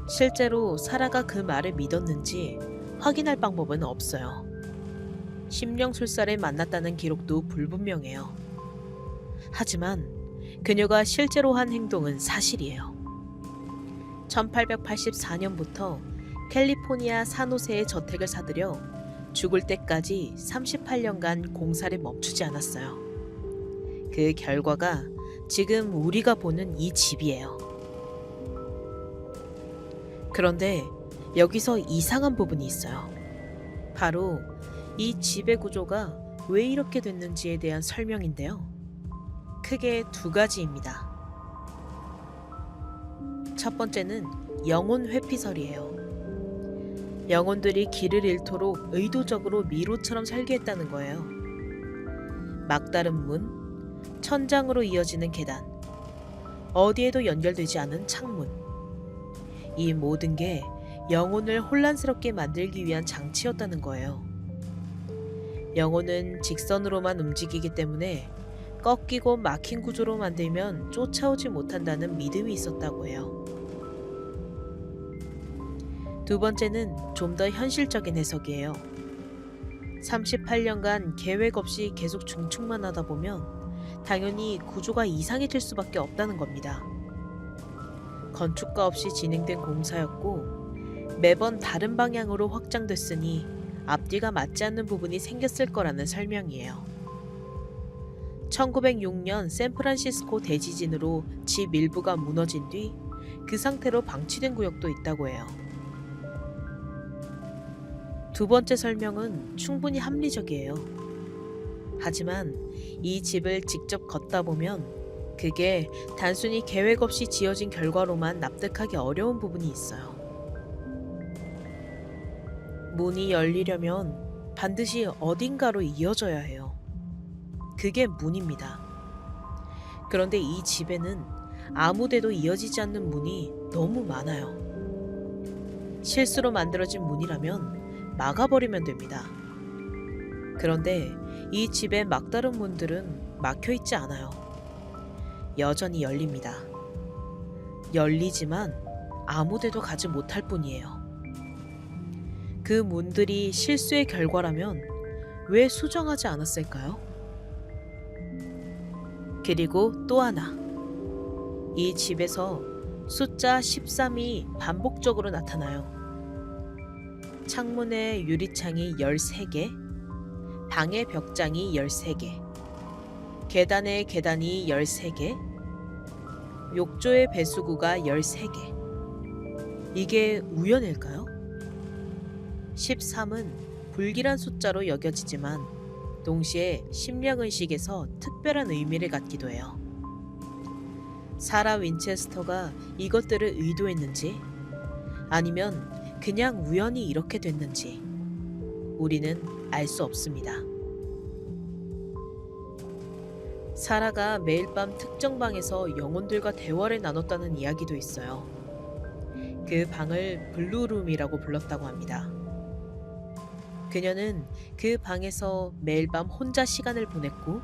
실제로 사라가 그 말을 믿었는지 확인할 방법은 없어요. 심령술사를 만났다는 기록도 불분명해요. 하지만 그녀가 실제로 한 행동은 사실이에요. 1884년부터 캘리포니아 산호세의 저택을 사들여 죽을 때까지 38년간 공사를 멈추지 않았어요. 그 결과가 지금 우리가 보는 이 집이에요. 그런데 여기서 이상한 부분이 있어요. 바로 이 집의 구조가 왜 이렇게 됐는지에 대한 설명인데요. 크게 두 가지입니다. 첫 번째는 영혼 회피설이에요. 영혼들이 길을 잃도록 의도적으로 미로처럼 설계했다는 거예요. 막다른 문, 천장으로 이어지는 계단, 어디에도 연결되지 않은 창문. 이 모든 게 영혼을 혼란스럽게 만들기 위한 장치였다는 거예요. 영혼은 직선으로만 움직이기 때문에 꺾이고 막힌 구조로 만들면 쫓아오지 못한다는 믿음이 있었다고 해요. 두 번째는 좀 더 현실적인 해석이에요. 38년간 계획 없이 계속 증축만 하다 보면 당연히 구조가 이상해질 수밖에 없다는 겁니다. 건축가 없이 진행된 공사였고 매번 다른 방향으로 확장됐으니 앞뒤가 맞지 않는 부분이 생겼을 거라는 설명이에요. 1906년 샌프란시스코 대지진으로 집 일부가 무너진 뒤 그 상태로 방치된 구역도 있다고 해요. 두 번째 설명은 충분히 합리적이에요. 하지만 이 집을 직접 걷다 보면 그게 단순히 계획 없이 지어진 결과로만 납득하기 어려운 부분이 있어요. 문이 열리려면 반드시 어딘가로 이어져야 해요. 그게 문입니다. 그런데 이 집에는 아무데도 이어지지 않는 문이 너무 많아요. 실수로 만들어진 문이라면 막아버리면 됩니다. 그런데 이 집의 막다른 문들은 막혀 있지 않아요. 여전히 열립니다. 열리지만 아무데도 가지 못할 뿐이에요. 그 문들이 실수의 결과라면 왜 수정하지 않았을까요? 그리고 또 하나. 이 집에서 숫자 13이 반복적으로 나타나요. 창문에 유리창이 13개, 방의 벽장이 13개, 계단에 계단이 13개, 욕조의 배수구가 13개. 이게 우연일까요? 13은 불길한 숫자로 여겨지지만 동시에 심령의식에서 특별한 의미를 갖기도 해요. 사라 윈체스터가 이것들을 의도했는지 아니면 그냥 우연히 이렇게 됐는지 우리는 알 수 없습니다. 사라가 매일 밤 특정 방에서 영혼들과 대화를 나눴다는 이야기도 있어요. 그 방을 블루룸이라고 불렀다고 합니다. 그녀는 그 방에서 매일 밤 혼자 시간을 보냈고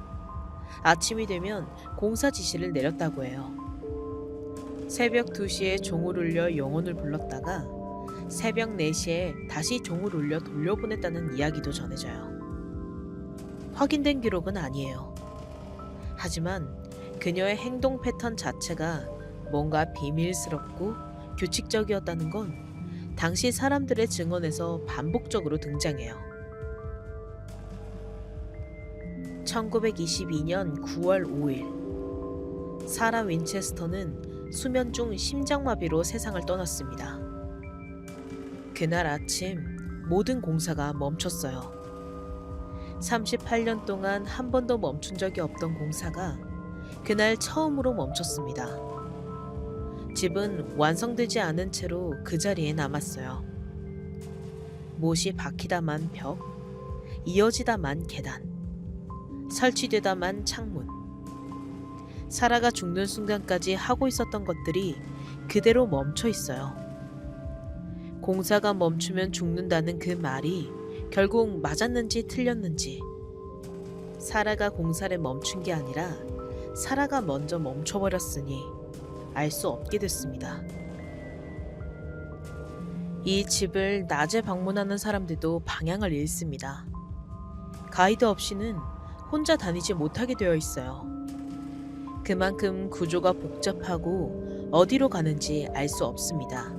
아침이 되면 공사 지시를 내렸다고 해요. 새벽 2시에 종을 울려 영혼을 불렀다가 새벽 4시에 다시 종을 울려 돌려보냈다는 이야기도 전해져요. 확인된 기록은 아니에요. 하지만 그녀의 행동 패턴 자체가 뭔가 비밀스럽고 규칙적이었다는 건 당시 사람들의 증언에서 반복적으로 등장해요. 1922년 9월 5일, 사라 윈체스터는 수면 중 심장마비로 세상을 떠났습니다. 그날 아침 모든 공사가 멈췄어요. 38년 동안 한 번도 멈춘 적이 없던 공사가 그날 처음으로 멈췄습니다. 집은 완성되지 않은 채로 그 자리에 남았어요. 못이 박히다만 벽, 이어지다만 계단, 설치되다만 창문. 사라가 죽는 순간까지 하고 있었던 것들이 그대로 멈춰 있어요. 공사가 멈추면 죽는다는 그 말이 결국 맞았는지 틀렸는지, 사라가 공사를 멈춘 게 아니라 사라가 먼저 멈춰버렸으니 알 수 없게 됐습니다. 이 집을 낮에 방문하는 사람들도 방향을 잃습니다. 가이드 없이는 혼자 다니지 못하게 되어 있어요. 그만큼 구조가 복잡하고 어디로 가는지 알 수 없습니다.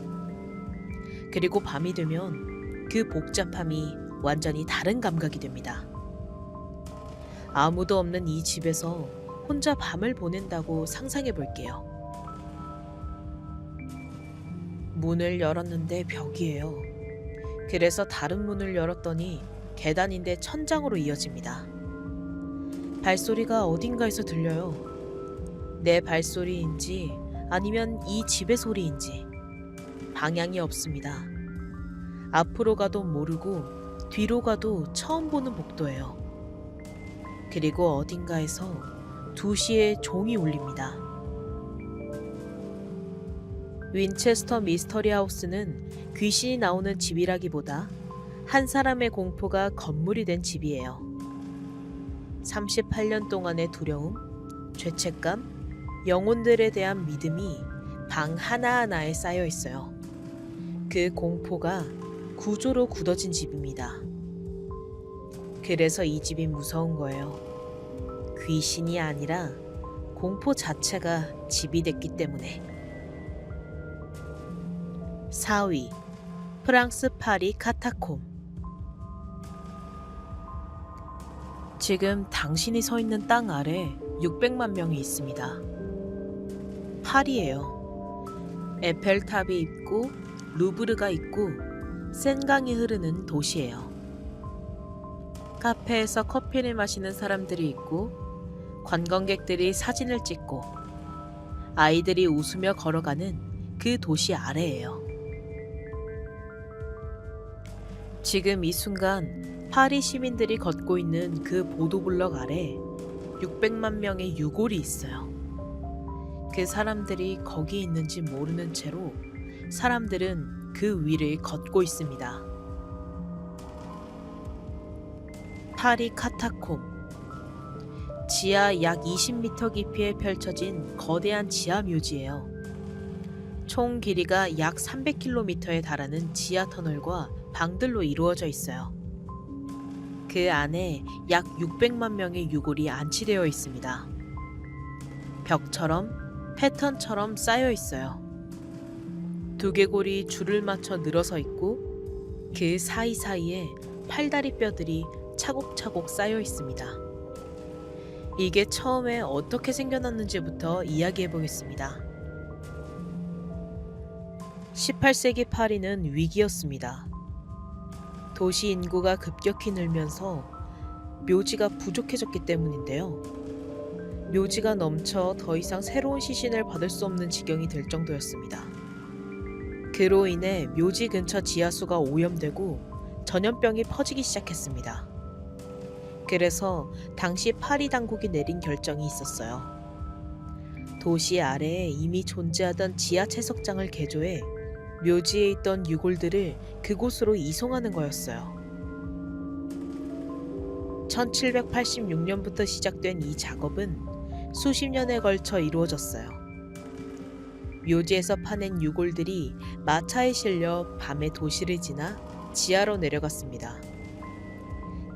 그리고 밤이 되면 그 복잡함이 완전히 다른 감각이 됩니다. 아무도 없는 이 집에서 혼자 밤을 보낸다고 상상해 볼게요. 문을 열었는데 벽이에요. 그래서 다른 문을 열었더니 계단인데 천장으로 이어집니다. 발소리가 어딘가에서 들려요. 내 발소리인지 아니면 이 집의 소리인지 방향이 없습니다. 앞으로 가도 모르고 뒤로 가도 처음 보는 복도예요. 그리고 어딘가에서 2시에 종이 울립니다. 윈체스터 미스터리 하우스는 귀신이 나오는 집이라기보다 한 사람의 공포가 건물이 된 집이에요. 38년 동안의 두려움, 죄책감, 영혼들에 대한 믿음이 방 하나하나에 쌓여 있어요. 그 공포가 구조로 굳어진 집입니다. 그래서 이 집이 무서운 거예요. 귀신이 아니라 공포 자체가 집이 됐기 때문에. 4위, 프랑스 파리 카타콤. 지금 당신이 서 있는 땅 아래 600만 명이 있습니다. 파리예요. 에펠탑이 있고 루브르가 있고 센강이 흐르는 도시예요. 카페에서 커피를 마시는 사람들이 있고 관광객들이 사진을 찍고 아이들이 웃으며 걸어가는 그 도시 아래예요. 지금 이 순간 파리 시민들이 걷고 있는 그 보도블럭 아래 600만 명의 유골이 있어요. 그 사람들이 거기 있는지 모르는 채로 사람들은 그 위를 걷고 있습니다. 파리 카타콤. 지하 약 20m 깊이에 펼쳐진 거대한 지하 묘지예요. 총 길이가 약 300km에 달하는 지하 터널과 방들로 이루어져 있어요. 그 안에 약 600만 명의 유골이 안치되어 있습니다. 벽처럼 패턴처럼 쌓여 있어요. 두개골이 줄을 맞춰 늘어서 있고 그 사이사이에 팔다리 뼈들이 차곡차곡 쌓여 있습니다. 이게 처음에 어떻게 생겨났는지부터 이야기해 보겠습니다. 18세기 파리는 위기였습니다. 도시 인구가 급격히 늘면서 묘지가 부족해졌기 때문인데요. 묘지가 넘쳐 더 이상 새로운 시신을 받을 수 없는 지경이 될 정도였습니다. 그로 인해 묘지 근처 지하수가 오염되고 전염병이 퍼지기 시작했습니다. 그래서 당시 파리 당국이 내린 결정이 있었어요. 도시 아래에 이미 존재하던 지하 채석장을 개조해 묘지에 있던 유골들을 그곳으로 이송하는 거였어요. 1786년부터 시작된 이 작업은 수십 년에 걸쳐 이루어졌어요. 묘지에서 파낸 유골들이 마차에 실려 밤에 도시를 지나 지하로 내려갔습니다.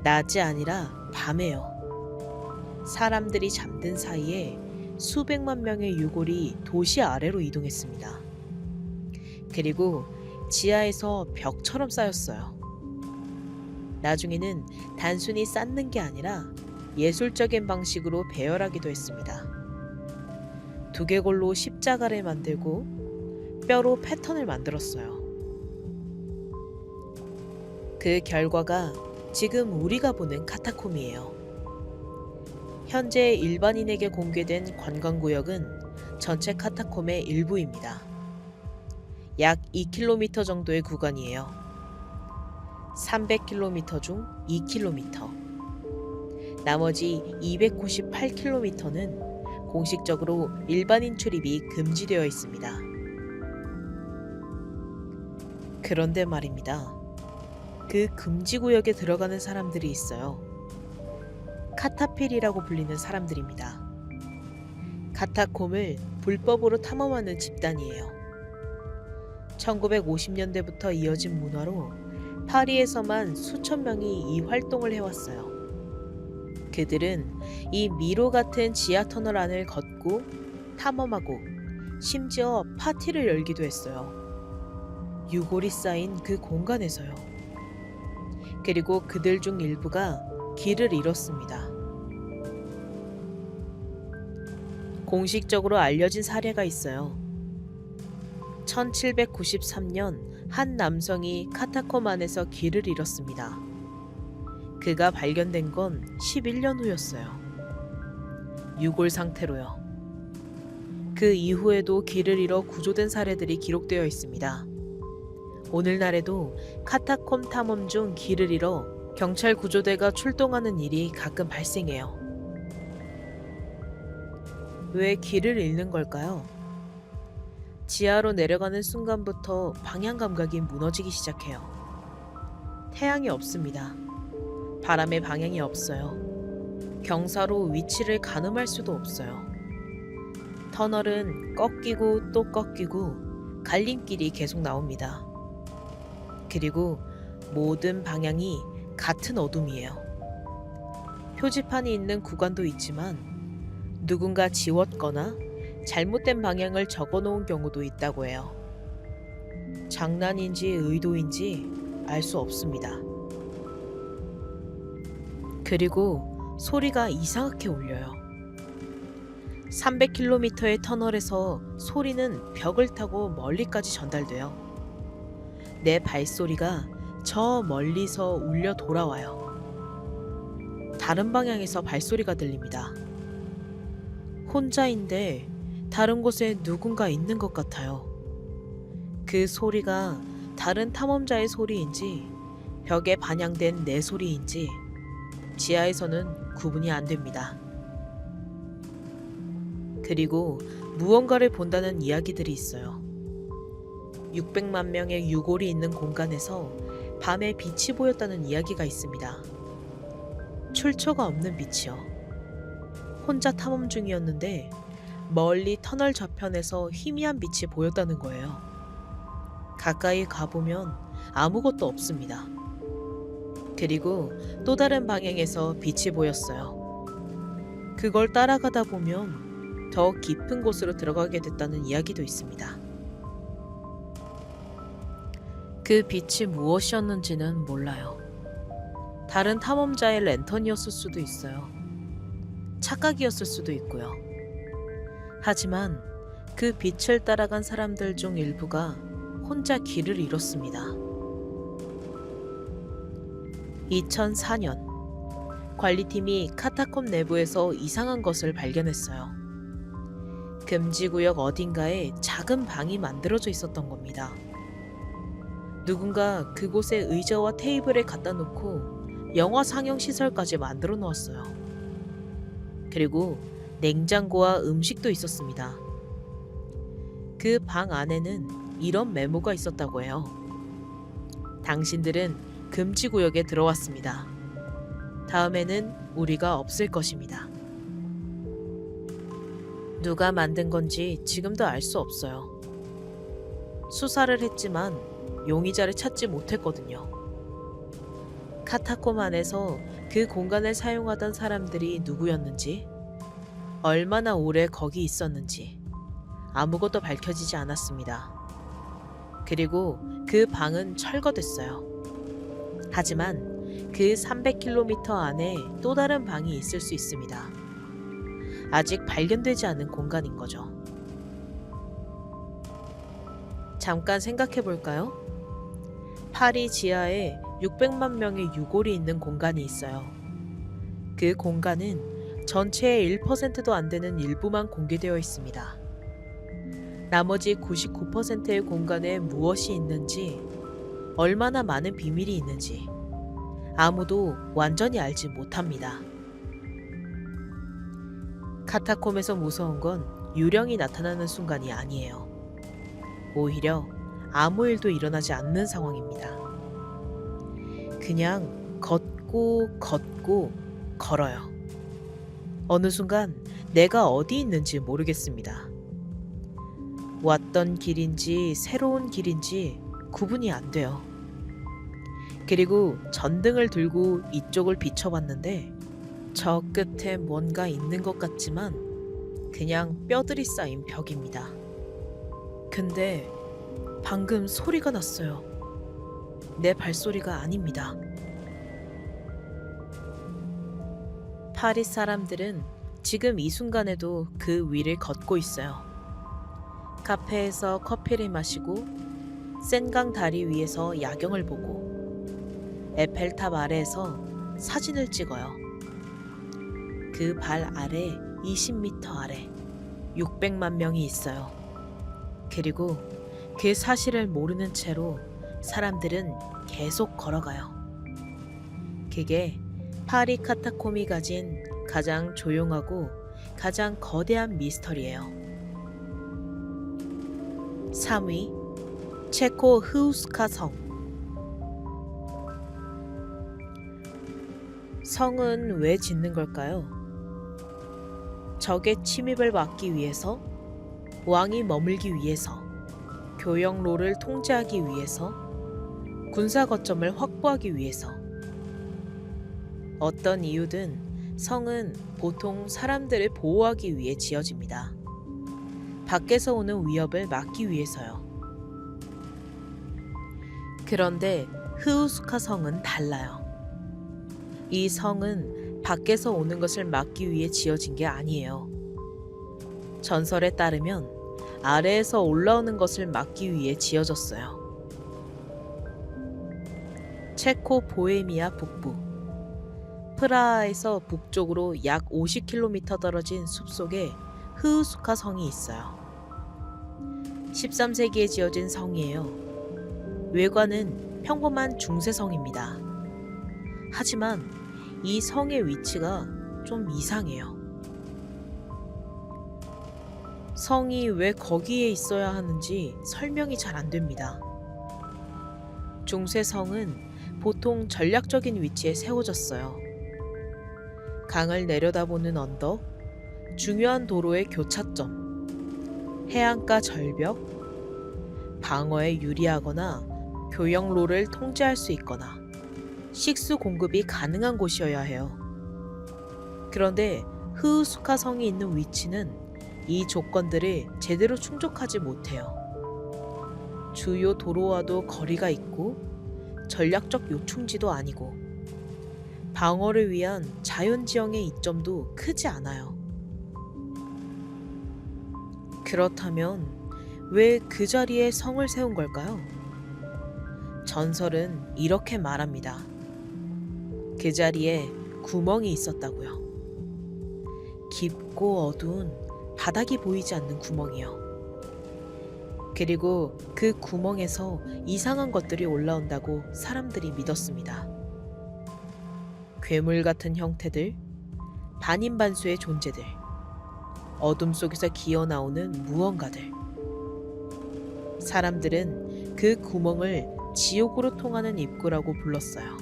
낮이 아니라 밤에요. 사람들이 잠든 사이에 수백만 명의 유골이 도시 아래로 이동했습니다. 그리고 지하에서 벽처럼 쌓였어요. 나중에는 단순히 쌓는 게 아니라 예술적인 방식으로 배열하기도 했습니다. 두개골로 십자가를 만들고 뼈로 패턴을 만들었어요. 그 결과가 지금 우리가 보는 카타콤이에요. 현재 일반인에게 공개된 관광구역은 전체 카타콤의 일부입니다. 약 2km 정도의 구간이에요. 300km 중 2km. 나머지 298km는 공식적으로 일반인 출입이 금지되어 있습니다. 그런데 말입니다. 그 금지구역에 들어가는 사람들이 있어요. 카타필이라고 불리는 사람들입니다. 카타콤을 불법으로 탐험하는 집단이에요. 1950년대부터 이어진 문화로 파리에서만 수천 명이 이 활동을 해왔어요. 그들은 이 미로 같은 지하 터널 안을 걷고 탐험하고 심지어 파티를 열기도 했어요. 유골이 쌓인 그 공간에서요. 그리고 그들 중 일부가 길을 잃었습니다. 공식적으로 알려진 사례가 있어요. 1793년 한 남성이 카타콤 안에서 길을 잃었습니다. 그가 발견된 건 11년 후였어요. 유골 상태로요. 그 이후에도 길을 잃어 구조된 사례들이 기록되어 있습니다. 오늘날에도 카타콤 탐험 중 길을 잃어 경찰 구조대가 출동하는 일이 가끔 발생해요. 왜 길을 잃는 걸까요? 지하로 내려가는 순간부터 방향 감각이 무너지기 시작해요. 태양이 없습니다. 바람의 방향이 없어요. 경사로 위치를 가늠할 수도 없어요. 터널은 꺾이고 또 꺾이고 갈림길이 계속 나옵니다. 그리고 모든 방향이 같은 어둠이에요. 표지판이 있는 구간도 있지만 누군가 지웠거나 잘못된 방향을 적어 놓은 경우도 있다고 해요. 장난인지 의도인지 알 수 없습니다. 그리고 소리가 이상하게 울려요. 300km의 터널에서 소리는 벽을 타고 멀리까지 전달돼요. 내 발소리가 저 멀리서 울려 돌아와요. 다른 방향에서 발소리가 들립니다. 혼자인데 다른 곳에 누군가 있는 것 같아요. 그 소리가 다른 탐험자의 소리인지 벽에 반영된 내 소리인지 지하에서는 구분이 안 됩니다. 그리고 무언가를 본다는 이야기들이 있어요. 600만 명의 유골이 있는 공간에서 밤에 빛이 보였다는 이야기가 있습니다. 출처가 없는 빛이요. 혼자 탐험 중이었는데 멀리 터널 저편에서 희미한 빛이 보였다는 거예요. 가까이 가보면 아무것도 없습니다. 그리고 또 다른 방향에서 빛이 보였어요. 그걸 따라가다 보면 더 깊은 곳으로 들어가게 됐다는 이야기도 있습니다. 그 빛이 무엇이었는지는 몰라요. 다른 탐험자의 랜턴이었을 수도 있어요. 착각이었을 수도 있고요. 하지만 그 빛을 따라간 사람들 중 일부가 혼자 길을 잃었습니다. 2004년 관리팀이 카타콤 내부에서 이상한 것을 발견했어요. 금지구역 어딘가에 작은 방이 만들어져 있었던 겁니다. 누군가 그곳에 의자와 테이블을 갖다 놓고 영화 상영 시설까지 만들어 놓았어요. 그리고 냉장고와 음식도 있었습니다. 그 방 안에는 이런 메모가 있었다고 해요. 당신들은 금지구역에 들어왔습니다. 다음에는 우리가 없을 것입니다. 누가 만든 건지 지금도 알 수 없어요. 수사를 했지만 용의자를 찾지 못했거든요. 카타콤 안에서 그 공간을 사용하던 사람들이 누구였는지, 얼마나 오래 거기 있었는지 아무것도 밝혀지지 않았습니다. 그리고 그 방은 철거됐어요. 하지만 그 300km 안에 또 다른 방이 있을 수 있습니다. 아직 발견되지 않은 공간인 거죠. 잠깐 생각해 볼까요? 파리 지하에 600만 명의 유골이 있는 공간이 있어요. 그 공간은 전체의 1%도 안 되는 일부만 공개되어 있습니다. 나머지 99%의 공간에 무엇이 있는지, 얼마나 많은 비밀이 있는지 아무도 완전히 알지 못합니다. 카타콤에서 무서운 건 유령이 나타나는 순간이 아니에요. 오히려 아무 일도 일어나지 않는 상황입니다. 그냥 걷고 걸어요. 어느 순간 내가 어디 있는지 모르겠습니다. 왔던 길인지 새로운 길인지 구분이 안 돼요. 그리고 전등을 들고 이쪽을 비춰봤는데 저 끝에 뭔가 있는 것 같지만 그냥 뼈들이 쌓인 벽입니다. 근데 방금 소리가 났어요. 내 발소리가 아닙니다. 파리 사람들은 지금 이 순간에도 그 위를 걷고 있어요. 카페에서 커피를 마시고 센강 다리 위에서 야경을 보고 에펠탑 아래에서 사진을 찍어요. 그 발 아래 20m 아래 600만 명이 있어요. 그리고 그 사실을 모르는 채로 사람들은 계속 걸어가요. 그게 파리 카타콤이 가진 가장 조용하고 가장 거대한 미스터리예요. 3위 체코 흐우스카 성. 성은 왜 짓는 걸까요? 적의 침입을 막기 위해서, 왕이 머물기 위해서, 교역로를 통제하기 위해서, 군사 거점을 확보하기 위해서. 어떤 이유든 성은 보통 사람들을 보호하기 위해 지어집니다. 밖에서 오는 위협을 막기 위해서요. 그런데 흐우스카 성은 달라요. 이 성은 밖에서 오는 것을 막기 위해 지어진 게 아니에요. 전설에 따르면 아래에서 올라오는 것을 막기 위해 지어졌어요. 체코 보헤미아 북부, 프라하에서 북쪽으로 약 50km 떨어진 숲속에 흐우스카 성이 있어요. 13세기에 지어진 성이에요. 외관은 평범한 중세성입니다. 하지만 이 성의 위치가 좀 이상해요. 성이 왜 거기에 있어야 하는지 설명이 잘 안 됩니다. 중세성은 보통 전략적인 위치에 세워졌어요. 강을 내려다보는 언덕, 중요한 도로의 교차점, 해안가 절벽, 방어에 유리하거나 교역로를 통제할 수 있거나 식수 공급이 가능한 곳이어야 해요. 그런데 흐우스카 성이 있는 위치는 이 조건들을 제대로 충족하지 못해요. 주요 도로와도 거리가 있고 전략적 요충지도 아니고 방어를 위한 자연지형의 이점도 크지 않아요. 그렇다면 왜 그 자리에 성을 세운 걸까요? 전설은 이렇게 말합니다. 그 자리에 구멍이 있었다고요. 깊고 어두운 바닥이 보이지 않는 구멍이요. 그리고 그 구멍에서 이상한 것들이 올라온다고 사람들이 믿었습니다. 괴물 같은 형태들, 반인반수의 존재들, 어둠 속에서 기어 나오는 무언가들. 사람들은 그 구멍을 지옥으로 통하는 입구라고 불렀어요.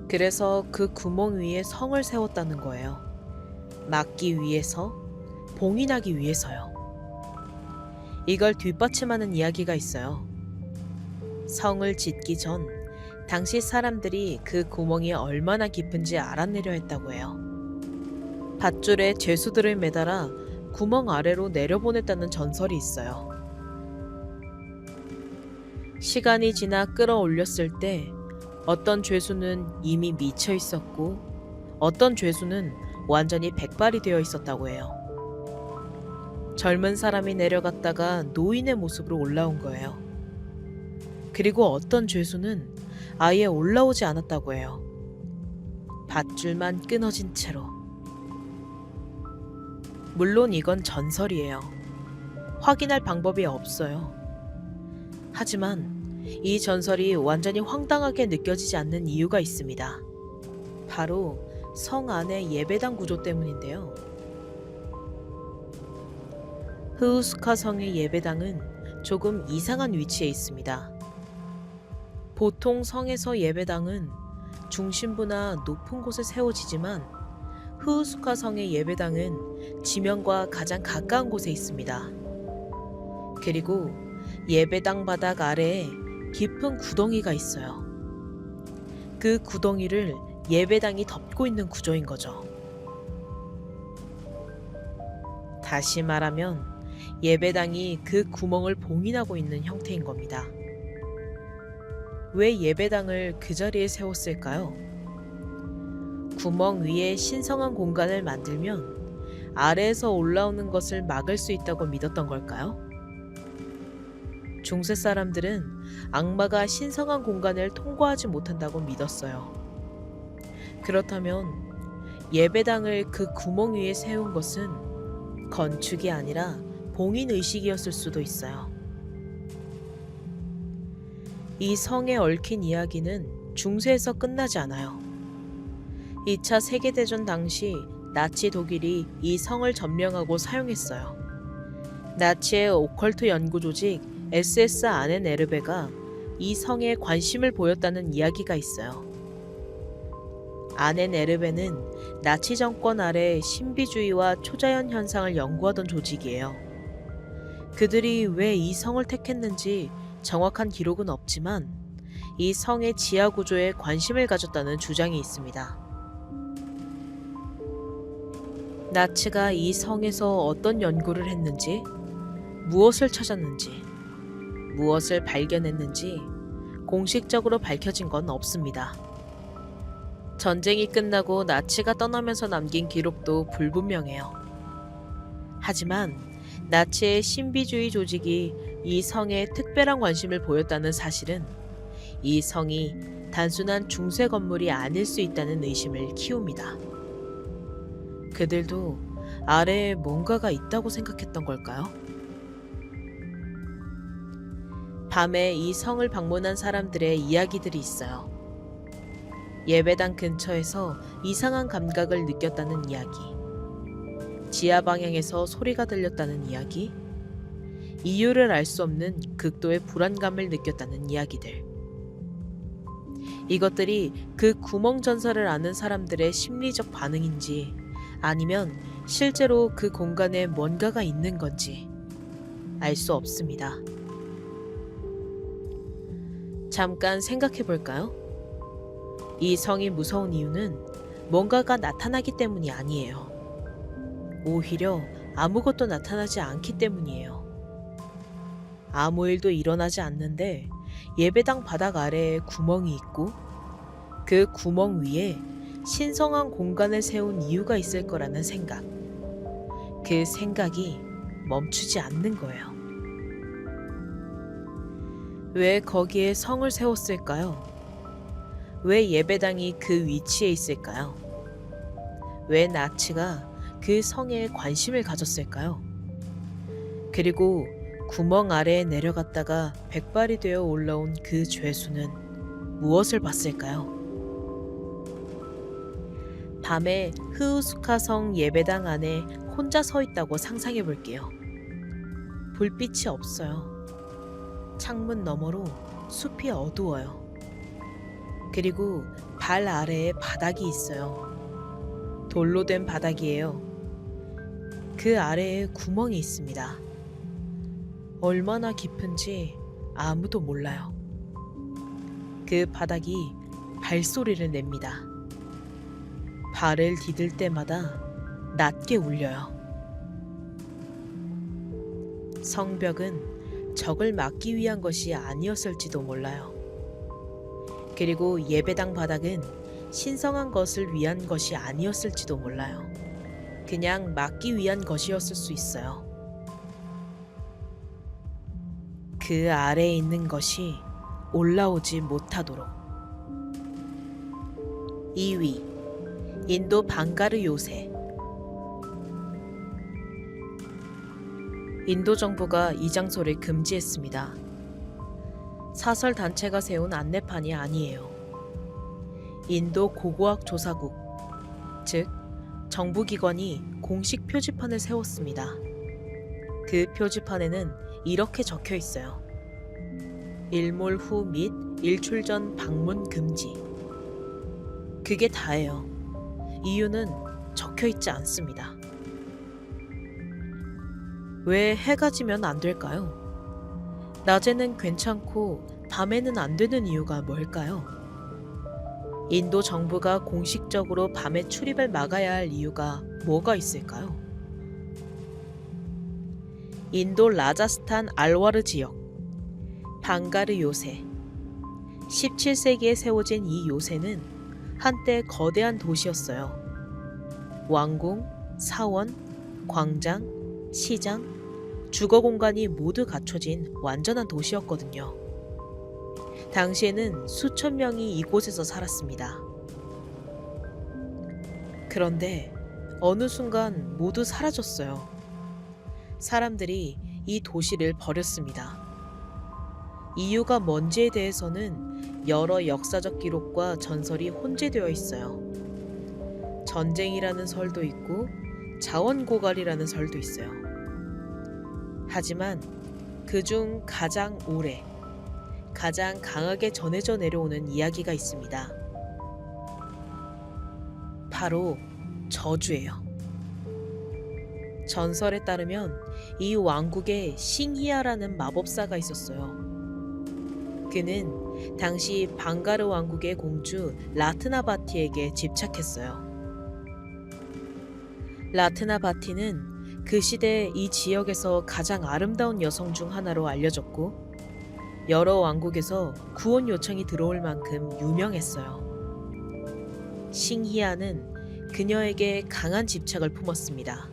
그래서 그 구멍 위에 성을 세웠다는 거예요. 막기 위해서, 봉인하기 위해서요. 이걸 뒷받침하는 이야기가 있어요. 성을 짓기 전 당시 사람들이 그 구멍이 얼마나 깊은지 알아내려 했다고 해요. 밧줄에 죄수들을 매달아 구멍 아래로 내려보냈다는 전설이 있어요. 시간이 지나 끌어올렸을 때 어떤 죄수는 이미 미쳐 있었고 어떤 죄수는 완전히 백발이 되어 있었다고 해요. 젊은 사람이 내려갔다가 노인의 모습으로 올라온 거예요. 그리고 어떤 죄수는 아예 올라오지 않았다고 해요. 밧줄만 끊어진 채로. 물론 이건 전설이에요. 확인할 방법이 없어요. 하지만 이 전설이 완전히 황당하게 느껴지지 않는 이유가 있습니다. 바로 성 안의 예배당 구조 때문인데요. 흐우스카 성의 예배당은 조금 이상한 위치에 있습니다. 보통 성에서 예배당은 중심부나 높은 곳에 세워지지만 흐우스카 성의 예배당은 지면과 가장 가까운 곳에 있습니다. 그리고 예배당 바닥 아래에 깊은 구덩이가 있어요. 그 구덩이를 예배당이 덮고 있는 구조인 거죠. 다시 말하면 예배당이 그 구멍을 봉인하고 있는 형태인 겁니다. 왜 예배당을 그 자리에 세웠을까요? 구멍 위에 신성한 공간을 만들면 아래에서 올라오는 것을 막을 수 있다고 믿었던 걸까요? 중세 사람들은 악마가 신성한 공간을 통과하지 못한다고 믿었어요. 그렇다면 예배당을 그 구멍 위에 세운 것은 건축이 아니라 봉인의식이었을 수도 있어요. 이 성에 얽힌 이야기는 중세에서 끝나지 않아요. 2차 세계대전 당시 나치 독일이 이 성을 점령하고 사용했어요. 나치의 오컬트 연구 조직 SS 아넨에르베가 이 성에 관심을 보였다는 이야기가 있어요. 아넨에르베는 나치 정권 아래 신비주의와 초자연 현상을 연구하던 조직이에요. 그들이 왜 이 성을 택했는지 정확한 기록은 없지만 이 성의 지하 구조에 관심을 가졌다는 주장이 있습니다. 나치가 이 성에서 어떤 연구를 했는지, 무엇을 찾았는지, 무엇을 발견했는지 공식적으로 밝혀진 건 없습니다. 전쟁이 끝나고 나치가 떠나면서 남긴 기록도 불분명해요. 하지만 나치의 신비주의 조직이 이 성에 특별한 관심을 보였다는 사실은 이 성이 단순한 중세 건물이 아닐 수 있다는 의심을 키웁니다. 그들도 아래에 뭔가가 있다고 생각했던 걸까요? 밤에 이 성을 방문한 사람들의 이야기들이 있어요. 예배당 근처에서 이상한 감각을 느꼈다는 이야기, 지하 방향에서 소리가 들렸다는 이야기, 이유를 알 수 없는 극도의 불안감을 느꼈다는 이야기들. 이것들이 그 구멍 전설을 아는 사람들의 심리적 반응인지 아니면 실제로 그 공간에 뭔가가 있는 건지 알 수 없습니다. 잠깐 생각해 볼까요? 이 성이 무서운 이유는 뭔가가 나타나기 때문이 아니에요. 오히려 아무것도 나타나지 않기 때문이에요. 아무 일도 일어나지 않는데 예배당 바닥 아래에 구멍이 있고 그 구멍 위에 신성한 공간을 세운 이유가 있을 거라는 생각. 그 생각이 멈추지 않는 거예요. 왜 거기에 성을 세웠을까요? 왜 예배당이 그 위치에 있을까요? 왜 나치가 그 성에 관심을 가졌을까요? 그리고 구멍 아래에 내려갔다가 백발이 되어 올라온 그 죄수는 무엇을 봤을까요? 밤에 흐우스카성 예배당 안에 혼자 서 있다고 상상해 볼게요. 불빛이 없어요. 창문 너머로 숲이 어두워요. 그리고 발 아래에 바닥이 있어요. 돌로 된 바닥이에요. 그 아래에 구멍이 있습니다. 얼마나 깊은지 아무도 몰라요. 그 바닥이 발소리를 냅니다. 발을 디딜 때마다 낮게 울려요. 성벽은 적을 막기 위한 것이 아니었을지도 몰라요. 그리고 예배당 바닥은 신성한 것을 위한 것이 아니었을지도 몰라요. 그냥 막기 위한 것이었을 수 있어요. 그 아래에 있는 것이 올라오지 못하도록. 2위, 인도 방가르 요새. 인도 정부가 이 장소를 금지했습니다. 사설 단체가 세운 안내판이 아니에요. 인도 고고학 조사국, 즉 정부기관이 공식 표지판을 세웠습니다. 그 표지판에는 이렇게 적혀 있어요. 일몰 후 및 일출 전 방문 금지. 그게 다예요. 이유는 적혀 있지 않습니다. 왜 해가 지면 안 될까요? 낮에는 괜찮고 밤에는 안 되는 이유가 뭘까요? 인도 정부가 공식적으로 밤에 출입을 막아야 할 이유가 뭐가 있을까요? 인도 라자스탄 알와르 지역, 방가르 요새. 17세기에 세워진 이 요새는 한때 거대한 도시였어요. 왕궁, 사원, 광장, 시장, 주거 공간이 모두 갖춰진 완전한 도시였거든요. 당시에는 수천 명이 이곳에서 살았습니다. 그런데 어느 순간 모두 사라졌어요. 사람들이 이 도시를 버렸습니다. 이유가 뭔지에 대해서는 여러 역사적 기록과 전설이 혼재되어 있어요. 전쟁이라는 설도 있고 자원 고갈이라는 설도 있어요. 하지만 그중 가장 오래, 가장 강하게 전해져 내려오는 이야기가 있습니다. 바로 저주예요. 전설에 따르면 이 왕국에 싱히야라는 마법사가 있었어요. 그는 당시 방가르 왕국의 공주 라트나바티에게 집착했어요. 라트나바티는 그 시대 이 지역에서 가장 아름다운 여성 중 하나로 알려졌고 여러 왕국에서 구원 요청이 들어올 만큼 유명했어요. 싱히야는 그녀에게 강한 집착을 품었습니다.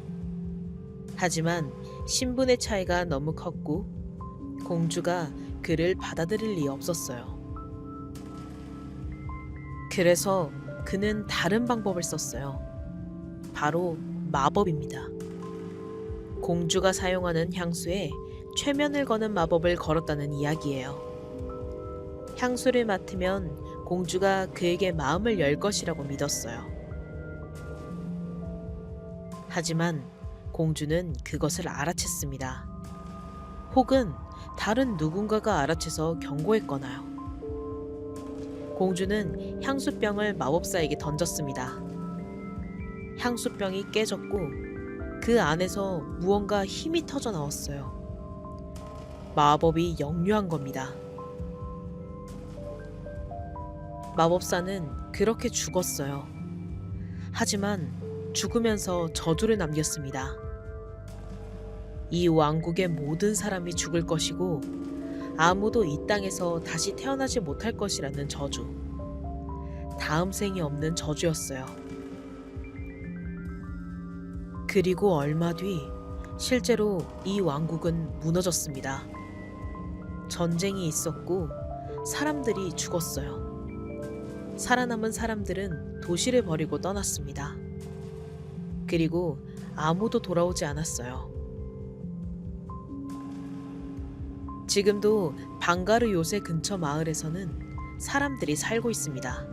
하지만 신분의 차이가 너무 컸고 공주가 그를 받아들일 리 없었어요. 그래서 그는 다른 방법을 썼어요. 바로 마법입니다. 공주가 사용하는 향수에 최면을 거는 마법을 걸었다는 이야기예요. 향수를 맡으면 공주가 그에게 마음을 열 것이라고 믿었어요. 하지만 공주는 그것을 알아챘습니다. 혹은 다른 누군가가 알아채서 경고했거나요. 공주는 향수병을 마법사에게 던졌습니다. 향수병이 깨졌고 그 안에서 무언가 힘이 터져 나왔어요. 마법이 역류한 겁니다. 마법사는 그렇게 죽었어요. 하지만 죽으면서 저주를 남겼습니다. 이 왕국의 모든 사람이 죽을 것이고 아무도 이 땅에서 다시 태어나지 못할 것이라는 저주. 다음 생이 없는 저주였어요. 그리고 얼마 뒤 실제로 이 왕국은 무너졌습니다. 전쟁이 있었고 사람들이 죽었어요. 살아남은 사람들은 도시를 버리고 떠났습니다. 그리고 아무도 돌아오지 않았어요. 지금도 방가르 요새 근처 마을에서는 사람들이 살고 있습니다.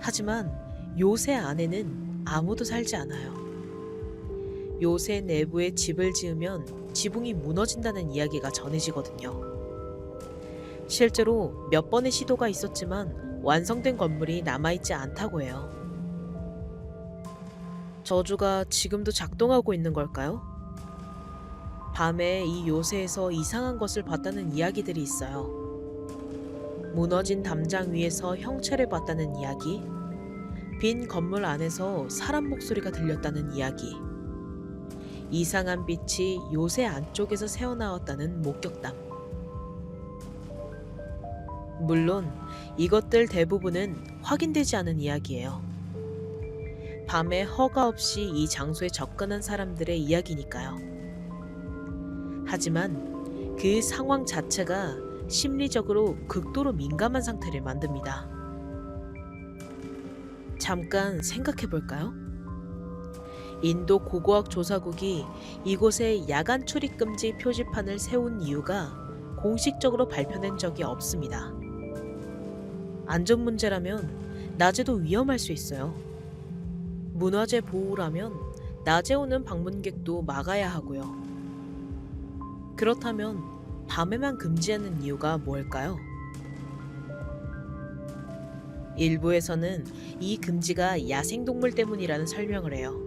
하지만 요새 안에는 아무도 살지 않아요. 요새 내부에 집을 지으면 지붕이 무너진다는 이야기가 전해지거든요. 실제로 몇 번의 시도가 있었지만 완성된 건물이 남아있지 않다고 해요. 저주가 지금도 작동하고 있는 걸까요? 밤에 이 요새에서 이상한 것을 봤다는 이야기들이 있어요. 무너진 담장 위에서 형체를 봤다는 이야기, 빈 건물 안에서 사람 목소리가 들렸다는 이야기, 이상한 빛이 요새 안쪽에서 새어나왔다는 목격담. 물론 이것들 대부분은 확인되지 않은 이야기예요. 밤에 허가 없이 이 장소에 접근한 사람들의 이야기니까요. 하지만 그 상황 자체가 심리적으로 극도로 민감한 상태를 만듭니다. 잠깐 생각해 볼까요? 인도 고고학 조사국이 이곳에 야간 출입 금지 표지판을 세운 이유가 공식적으로 발표된 적이 없습니다. 안전 문제라면 낮에도 위험할 수 있어요. 문화재 보호라면 낮에 오는 방문객도 막아야 하고요. 그렇다면 밤에만 금지하는 이유가 뭘까요? 일부에서는 이 금지가 야생동물 때문이라는 설명을 해요.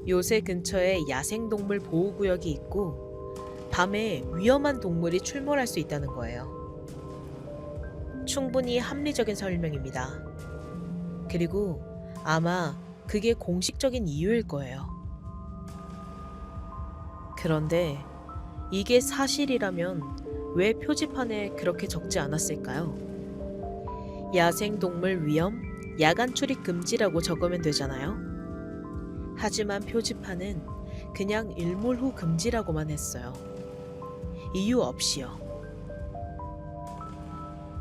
요새 근처에 야생동물 보호구역이 있고 밤에 위험한 동물이 출몰할 수 있다는 거예요. 충분히 합리적인 설명입니다. 그리고 아마 그게 공식적인 이유일 거예요. 그런데 이게 사실이라면 왜 표지판에 그렇게 적지 않았을까요? 야생동물 위험, 야간 출입 금지라고 적으면 되잖아요. 하지만 표지판은 그냥 일몰 후 금지라고만 했어요. 이유 없이요.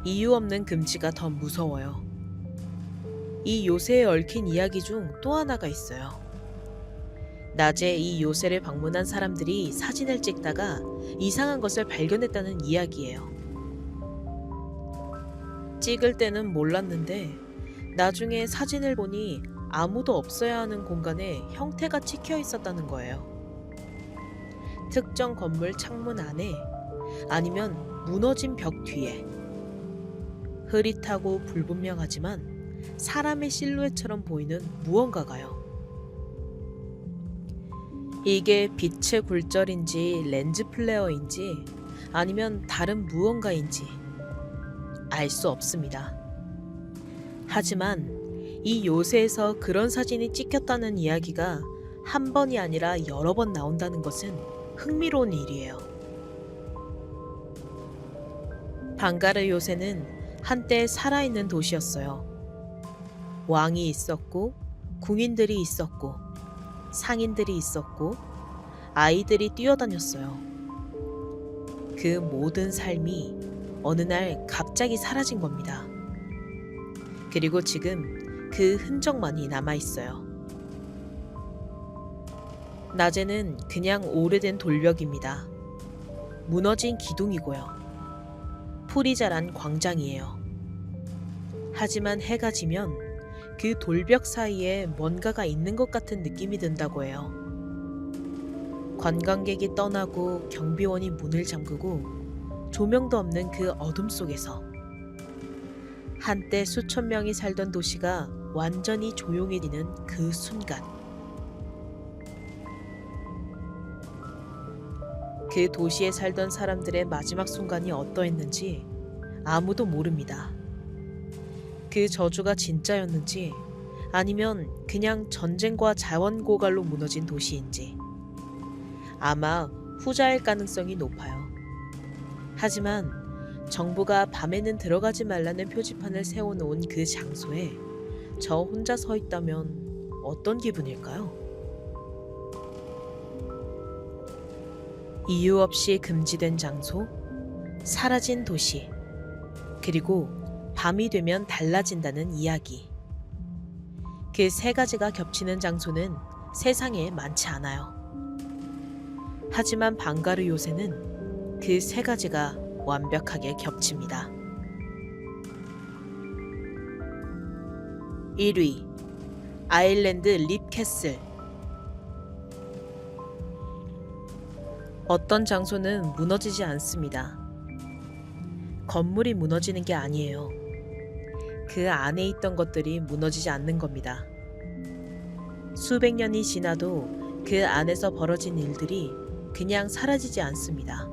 이유 없는 금지가 더 무서워요. 이 요새에 얽힌 이야기 중 또 하나가 있어요. 낮에 이 요새를 방문한 사람들이 사진을 찍다가 이상한 것을 발견했다는 이야기예요. 찍을 때는 몰랐는데 나중에 사진을 보니 아무도 없어야 하는 공간에 형태가 찍혀 있었다는 거예요. 특정 건물 창문 안에 아니면 무너진 벽 뒤에. 흐릿하고 불분명하지만 사람의 실루엣처럼 보이는 무언가가요. 이게 빛의 굴절인지 렌즈 플레어인지 아니면 다른 무언가인지 알 수 없습니다. 하지만 이 요새에서 그런 사진이 찍혔다는 이야기가 한 번이 아니라 여러 번 나온다는 것은 흥미로운 일이에요. 방가르 요새는 한때 살아있는 도시였어요. 왕이 있었고, 궁인들이 있었고, 상인들이 있었고, 아이들이 뛰어다녔어요. 그 모든 삶이 어느 날 갑자기 사라진 겁니다. 그리고 지금 그 흔적만이 남아있어요. 낮에는 그냥 오래된 돌벽입니다. 무너진 기둥이고요. 풀이 자란 광장이에요. 하지만 해가 지면 그 돌벽 사이에 뭔가가 있는 것 같은 느낌이 든다고 해요. 관광객이 떠나고 경비원이 문을 잠그고 조명도 없는 그 어둠 속에서 한때 수천 명이 살던 도시가 완전히 조용해지는 그 순간, 그 도시에 살던 사람들의 마지막 순간이 어떠했는지 아무도 모릅니다. 그 저주가 진짜였는지 아니면 그냥 전쟁과 자원 고갈로 무너진 도시인지 아마 후자일 가능성이 높아요. 하지만 정부가 밤에는 들어가지 말라는 표지판을 세워놓은 그 장소에 저 혼자 서 있다면 어떤 기분일까요? 이유 없이 금지된 장소, 사라진 도시, 그리고 밤이 되면 달라진다는 이야기. 그 세 가지가 겹치는 장소는 세상에 많지 않아요. 하지만 방가르 요새는 그 세 가지가 완벽하게 겹칩니다. 1위 아일랜드 립캐슬. 어떤 장소는 무너지지 않습니다. 건물이 무너지는 게 아니에요. 그 안에 있던 것들이 무너지지 않는 겁니다. 수백 년이 지나도 그 안에서 벌어진 일들이 그냥 사라지지 않습니다.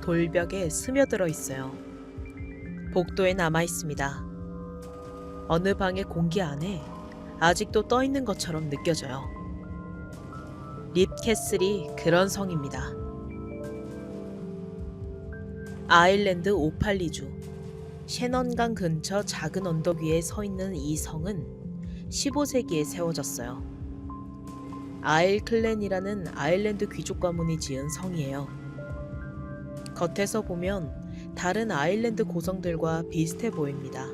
돌벽에 스며들어 있어요. 복도에 남아 있습니다. 어느 방의 공기 안에 아직도 떠 있는 것처럼 느껴져요. 립캐슬이 그런 성입니다. 아일랜드 오팔리주, 셰넌강 근처 작은 언덕 위에 서 있는 이 성은 15세기에 세워졌어요. 아일클랜이라는 아일랜드 귀족 가문이 지은 성이에요. 겉에서 보면 다른 아일랜드 고성들과 비슷해 보입니다.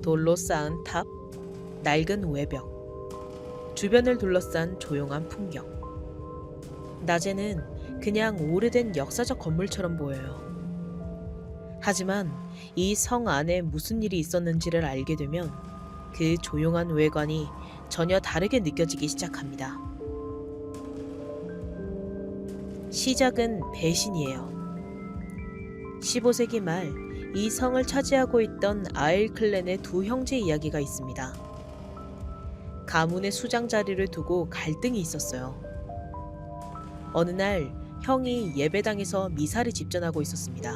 돌로 쌓은 탑, 낡은 외벽, 주변을 둘러싼 조용한 풍경. 낮에는 그냥 오래된 역사적 건물처럼 보여요. 하지만 이 성 안에 무슨 일이 있었는지를 알게 되면 그 조용한 외관이 전혀 다르게 느껴지기 시작합니다. 시작은 배신이에요. 15세기 말 이 성을 차지하고 있던 아일클랜의 두 형제 이야기가 있습니다. 가문의 수장 자리를 두고 갈등이 있었어요. 어느 날 형이 예배당에서 미사를 집전하고 있었습니다.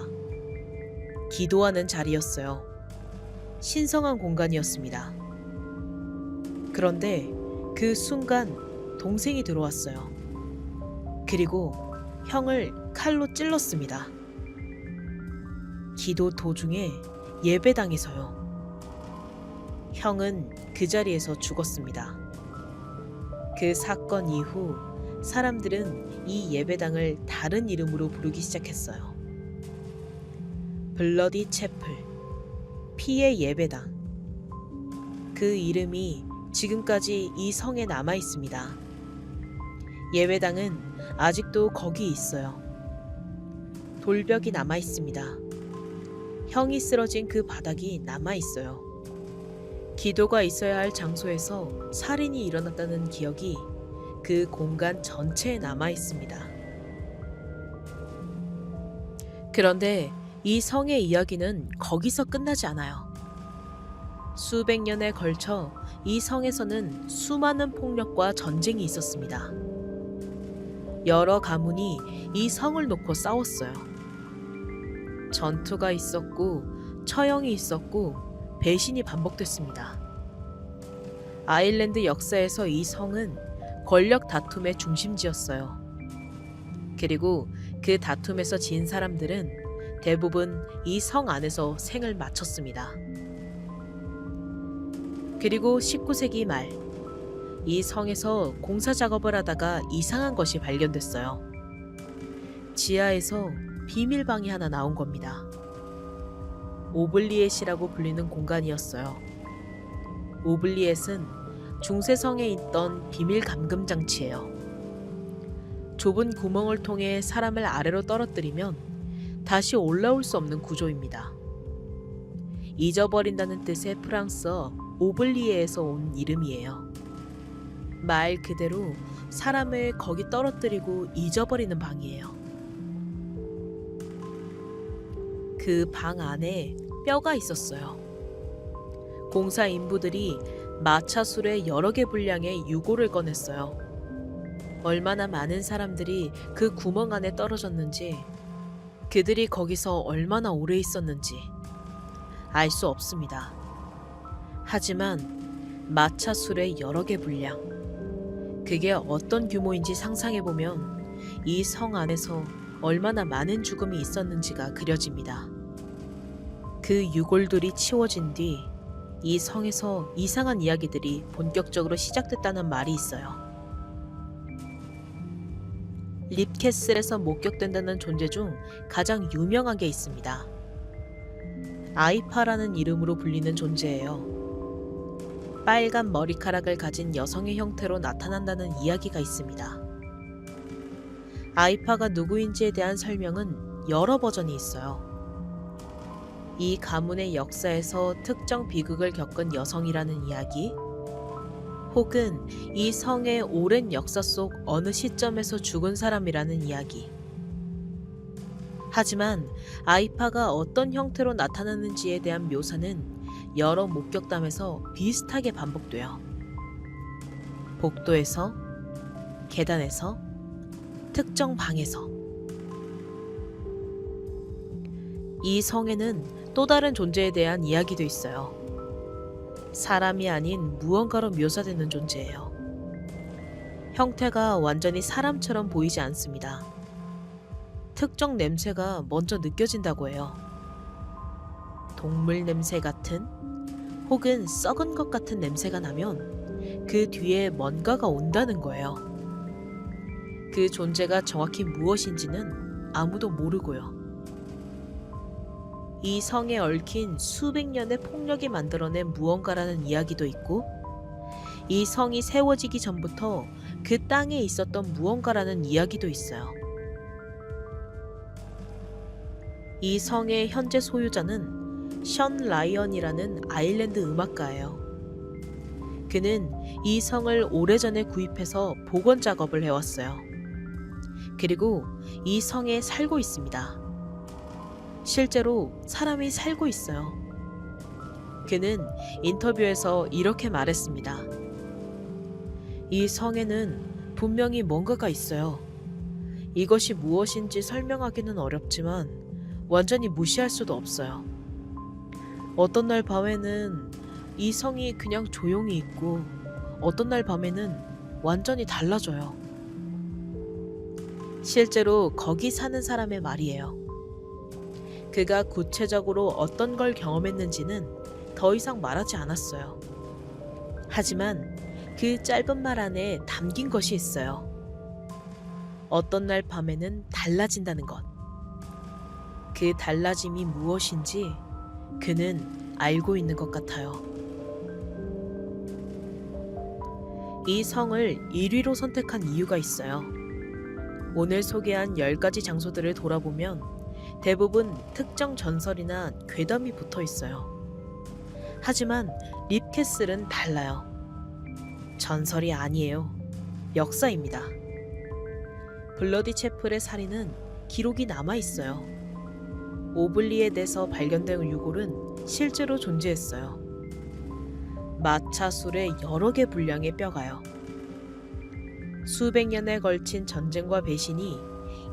기도하는 자리였어요. 신성한 공간이었습니다. 그런데 그 순간 동생이 들어왔어요. 그리고 형을 칼로 찔렀습니다. 기도 도중에 예배당에서요. 형은 그 자리에서 죽었습니다. 그 사건 이후 사람들은 이 예배당을 다른 이름으로 부르기 시작했어요. 블러디 채플, 피의 예배당. 그 이름이 지금까지 이 성에 남아 있습니다. 예배당은 아직도 거기 있어요. 돌벽이 남아 있습니다. 형이 쓰러진 그 바닥이 남아 있어요. 기도가 있어야 할 장소에서 살인이 일어났다는 기억이 그 공간 전체에 남아 있습니다. 그런데 이 성의 이야기는 거기서 끝나지 않아요. 수백 년에 걸쳐 이 성에서는 수많은 폭력과 전쟁이 있었습니다. 여러 가문이 이 성을 놓고 싸웠어요. 전투가 있었고, 처형이 있었고, 배신이 반복됐습니다. 아일랜드 역사에서 이 성은 권력 다툼의 중심지였어요. 그리고 그 다툼에서 진 사람들은 대부분 이 성 안에서 생을 마쳤습니다. 그리고 19세기 말, 이 성에서 공사 작업을 하다가 이상한 것이 발견됐어요. 지하에서 비밀방이 하나 나온 겁니다. 오블리엣이라고 불리는 공간이었어요. 오블리엣은 중세성에 있던 비밀 감금 장치예요. 좁은 구멍을 통해 사람을 아래로 떨어뜨리면 다시 올라올 수 없는 구조입니다. 잊어버린다는 뜻의 프랑스어 오블리에에서 온 이름이에요. 말 그대로 사람을 거기 떨어뜨리고 잊어버리는 방이에요. 그 방 안에 뼈가 있었어요. 공사 인부들이 마차술의 여러 개 분량의 유골을 꺼냈어요. 얼마나 많은 사람들이 그 구멍 안에 떨어졌는지, 그들이 거기서 얼마나 오래 있었는지 알 수 없습니다. 하지만 마차술의 여러 개 분량, 그게 어떤 규모인지 상상해보면 이 성 안에서 얼마나 많은 죽음이 있었는지가 그려집니다. 그 유골들이 치워진 뒤 이 성에서 이상한 이야기들이 본격적으로 시작됐다는 말이 있어요. 립캐슬에서 목격된다는 존재 중 가장 유명한 게 있습니다. 아이파라는 이름으로 불리는 존재예요. 빨간 머리카락을 가진 여성의 형태로 나타난다는 이야기가 있습니다. 아이파가 누구인지에 대한 설명은 여러 버전이 있어요. 이 가문의 역사에서 특정 비극을 겪은 여성이라는 이야기, 혹은 이 성의 오랜 역사 속 어느 시점에서 죽은 사람이라는 이야기. 하지만 아이파가 어떤 형태로 나타나는지에 대한 묘사는 여러 목격담에서 비슷하게 반복돼요. 복도에서, 계단에서, 특정 방에서. 이 성에는 또 다른 존재에 대한 이야기도 있어요. 사람이 아닌 무언가로 묘사되는 존재예요. 형태가 완전히 사람처럼 보이지 않습니다. 특정 냄새가 먼저 느껴진다고 해요. 동물 냄새 같은, 혹은 썩은 것 같은 냄새가 나면 그 뒤에 뭔가가 온다는 거예요. 그 존재가 정확히 무엇인지는 아무도 모르고요. 이 성에 얽힌 수백 년의 폭력이 만들어낸 무언가라는 이야기도 있고, 이 성이 세워지기 전부터 그 땅에 있었던 무언가라는 이야기도 있어요. 이 성의 현재 소유자는 션 라이언이라는 아일랜드 음악가예요. 그는 이 성을 오래전에 구입해서 복원 작업을 해왔어요. 그리고 이 성에 살고 있습니다. 실제로 사람이 살고 있어요. 그는 인터뷰에서 이렇게 말했습니다. 이 성에는 분명히 뭔가가 있어요. 이것이 무엇인지 설명하기는 어렵지만 완전히 무시할 수도 없어요. 어떤 날 밤에는 이 성이 그냥 조용히 있고 어떤 날 밤에는 완전히 달라져요. 실제로 거기 사는 사람의 말이에요. 그가 구체적으로 어떤 걸 경험했는지는 더 이상 말하지 않았어요. 하지만 그 짧은 말 안에 담긴 것이 있어요. 어떤 날 밤에는 달라진다는 것. 그 달라짐이 무엇인지 그는 알고 있는 것 같아요. 이 성을 1위로 선택한 이유가 있어요. 오늘 소개한 10가지 장소들을 돌아보면 대부분 특정 전설이나 괴담이 붙어 있어요. 하지만 립캐슬은 달라요. 전설이 아니에요. 역사입니다. 블러디 채플의 살인은 기록이 남아 있어요. 오블리에대에서 발견된 유골은 실제로 존재했어요. 마차술의 여러 개 분량의 뼈가요. 수백 년에 걸친 전쟁과 배신이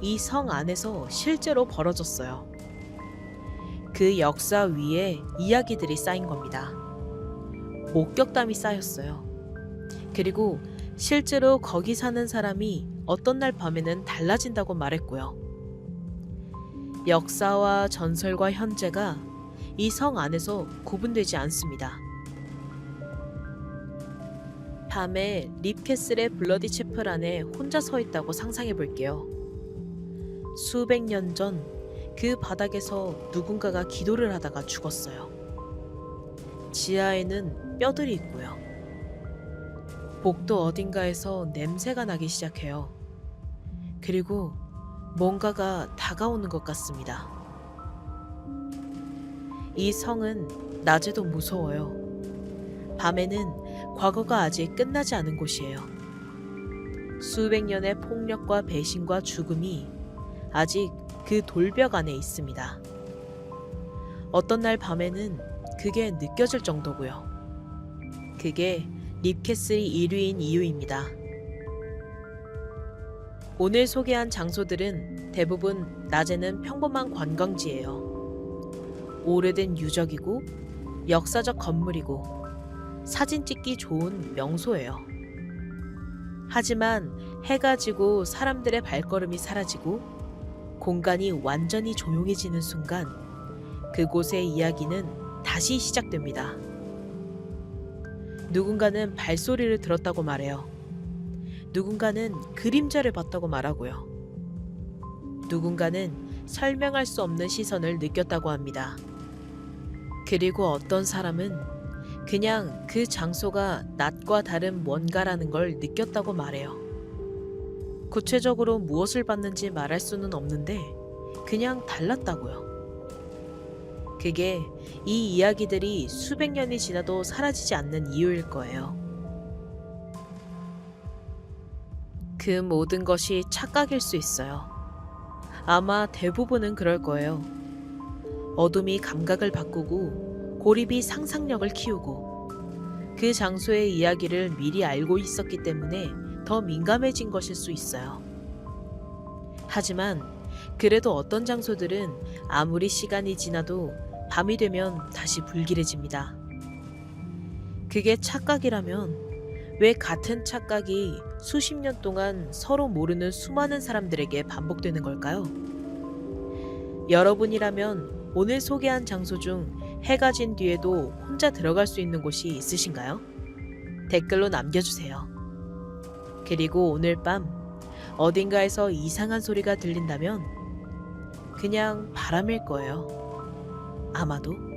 이 성 안에서 실제로 벌어졌어요. 그 역사 위에 이야기들이 쌓인 겁니다. 목격담이 쌓였어요. 그리고 실제로 거기 사는 사람이 어떤 날 밤에는 달라진다고 말했고요. 역사와 전설과 현재가 이 성 안에서 구분되지 않습니다. 밤에 립캐슬의 블러디 채플 안에 혼자 서 있다고 상상해 볼게요. 수백 년 전 그 바닥에서 누군가가 기도를 하다가 죽었어요. 지하에는 뼈들이 있고요. 복도 어딘가에서 냄새가 나기 시작해요. 그리고 뭔가가 다가오는 것 같습니다. 이 성은 낮에도 무서워요. 밤에는 과거가 아직 끝나지 않은 곳이에요. 수백 년의 폭력과 배신과 죽음이 아직 그 돌벽 안에 있습니다. 어떤 날 밤에는 그게 느껴질 정도고요. 그게 립캐슬이 1위인 이유입니다. 오늘 소개한 장소들은 대부분 낮에는 평범한 관광지예요. 오래된 유적이고 역사적 건물이고 사진 찍기 좋은 명소예요. 하지만 해가 지고 사람들의 발걸음이 사라지고 공간이 완전히 조용해지는 순간 그곳의 이야기는 다시 시작됩니다. 누군가는 발소리를 들었다고 말해요. 누군가는 그림자를 봤다고 말하고요. 누군가는 설명할 수 없는 시선을 느꼈다고 합니다. 그리고 어떤 사람은 그냥 그 장소가 낮과 다른 뭔가라는 걸 느꼈다고 말해요. 구체적으로 무엇을 봤는지 말할 수는 없는데 그냥 달랐다고요. 그게 이 이야기들이 수백 년이 지나도 사라지지 않는 이유일 거예요. 그 모든 것이 착각일 수 있어요. 아마 대부분은 그럴 거예요. 어둠이 감각을 바꾸고 고립이 상상력을 키우고 그 장소의 이야기를 미리 알고 있었기 때문에 더 민감해진 것일 수 있어요. 하지만 그래도 어떤 장소들은 아무리 시간이 지나도 밤이 되면 다시 불길해집니다. 그게 착각이라면 왜 같은 착각이 수십 년 동안 서로 모르는 수많은 사람들에게 반복되는 걸까요? 여러분이라면 오늘 소개한 장소 중 해가 진 뒤에도 혼자 들어갈 수 있는 곳이 있으신가요? 댓글로 남겨주세요. 그리고 오늘 밤 어딘가에서 이상한 소리가 들린다면 그냥 바람일 거예요. 아마도.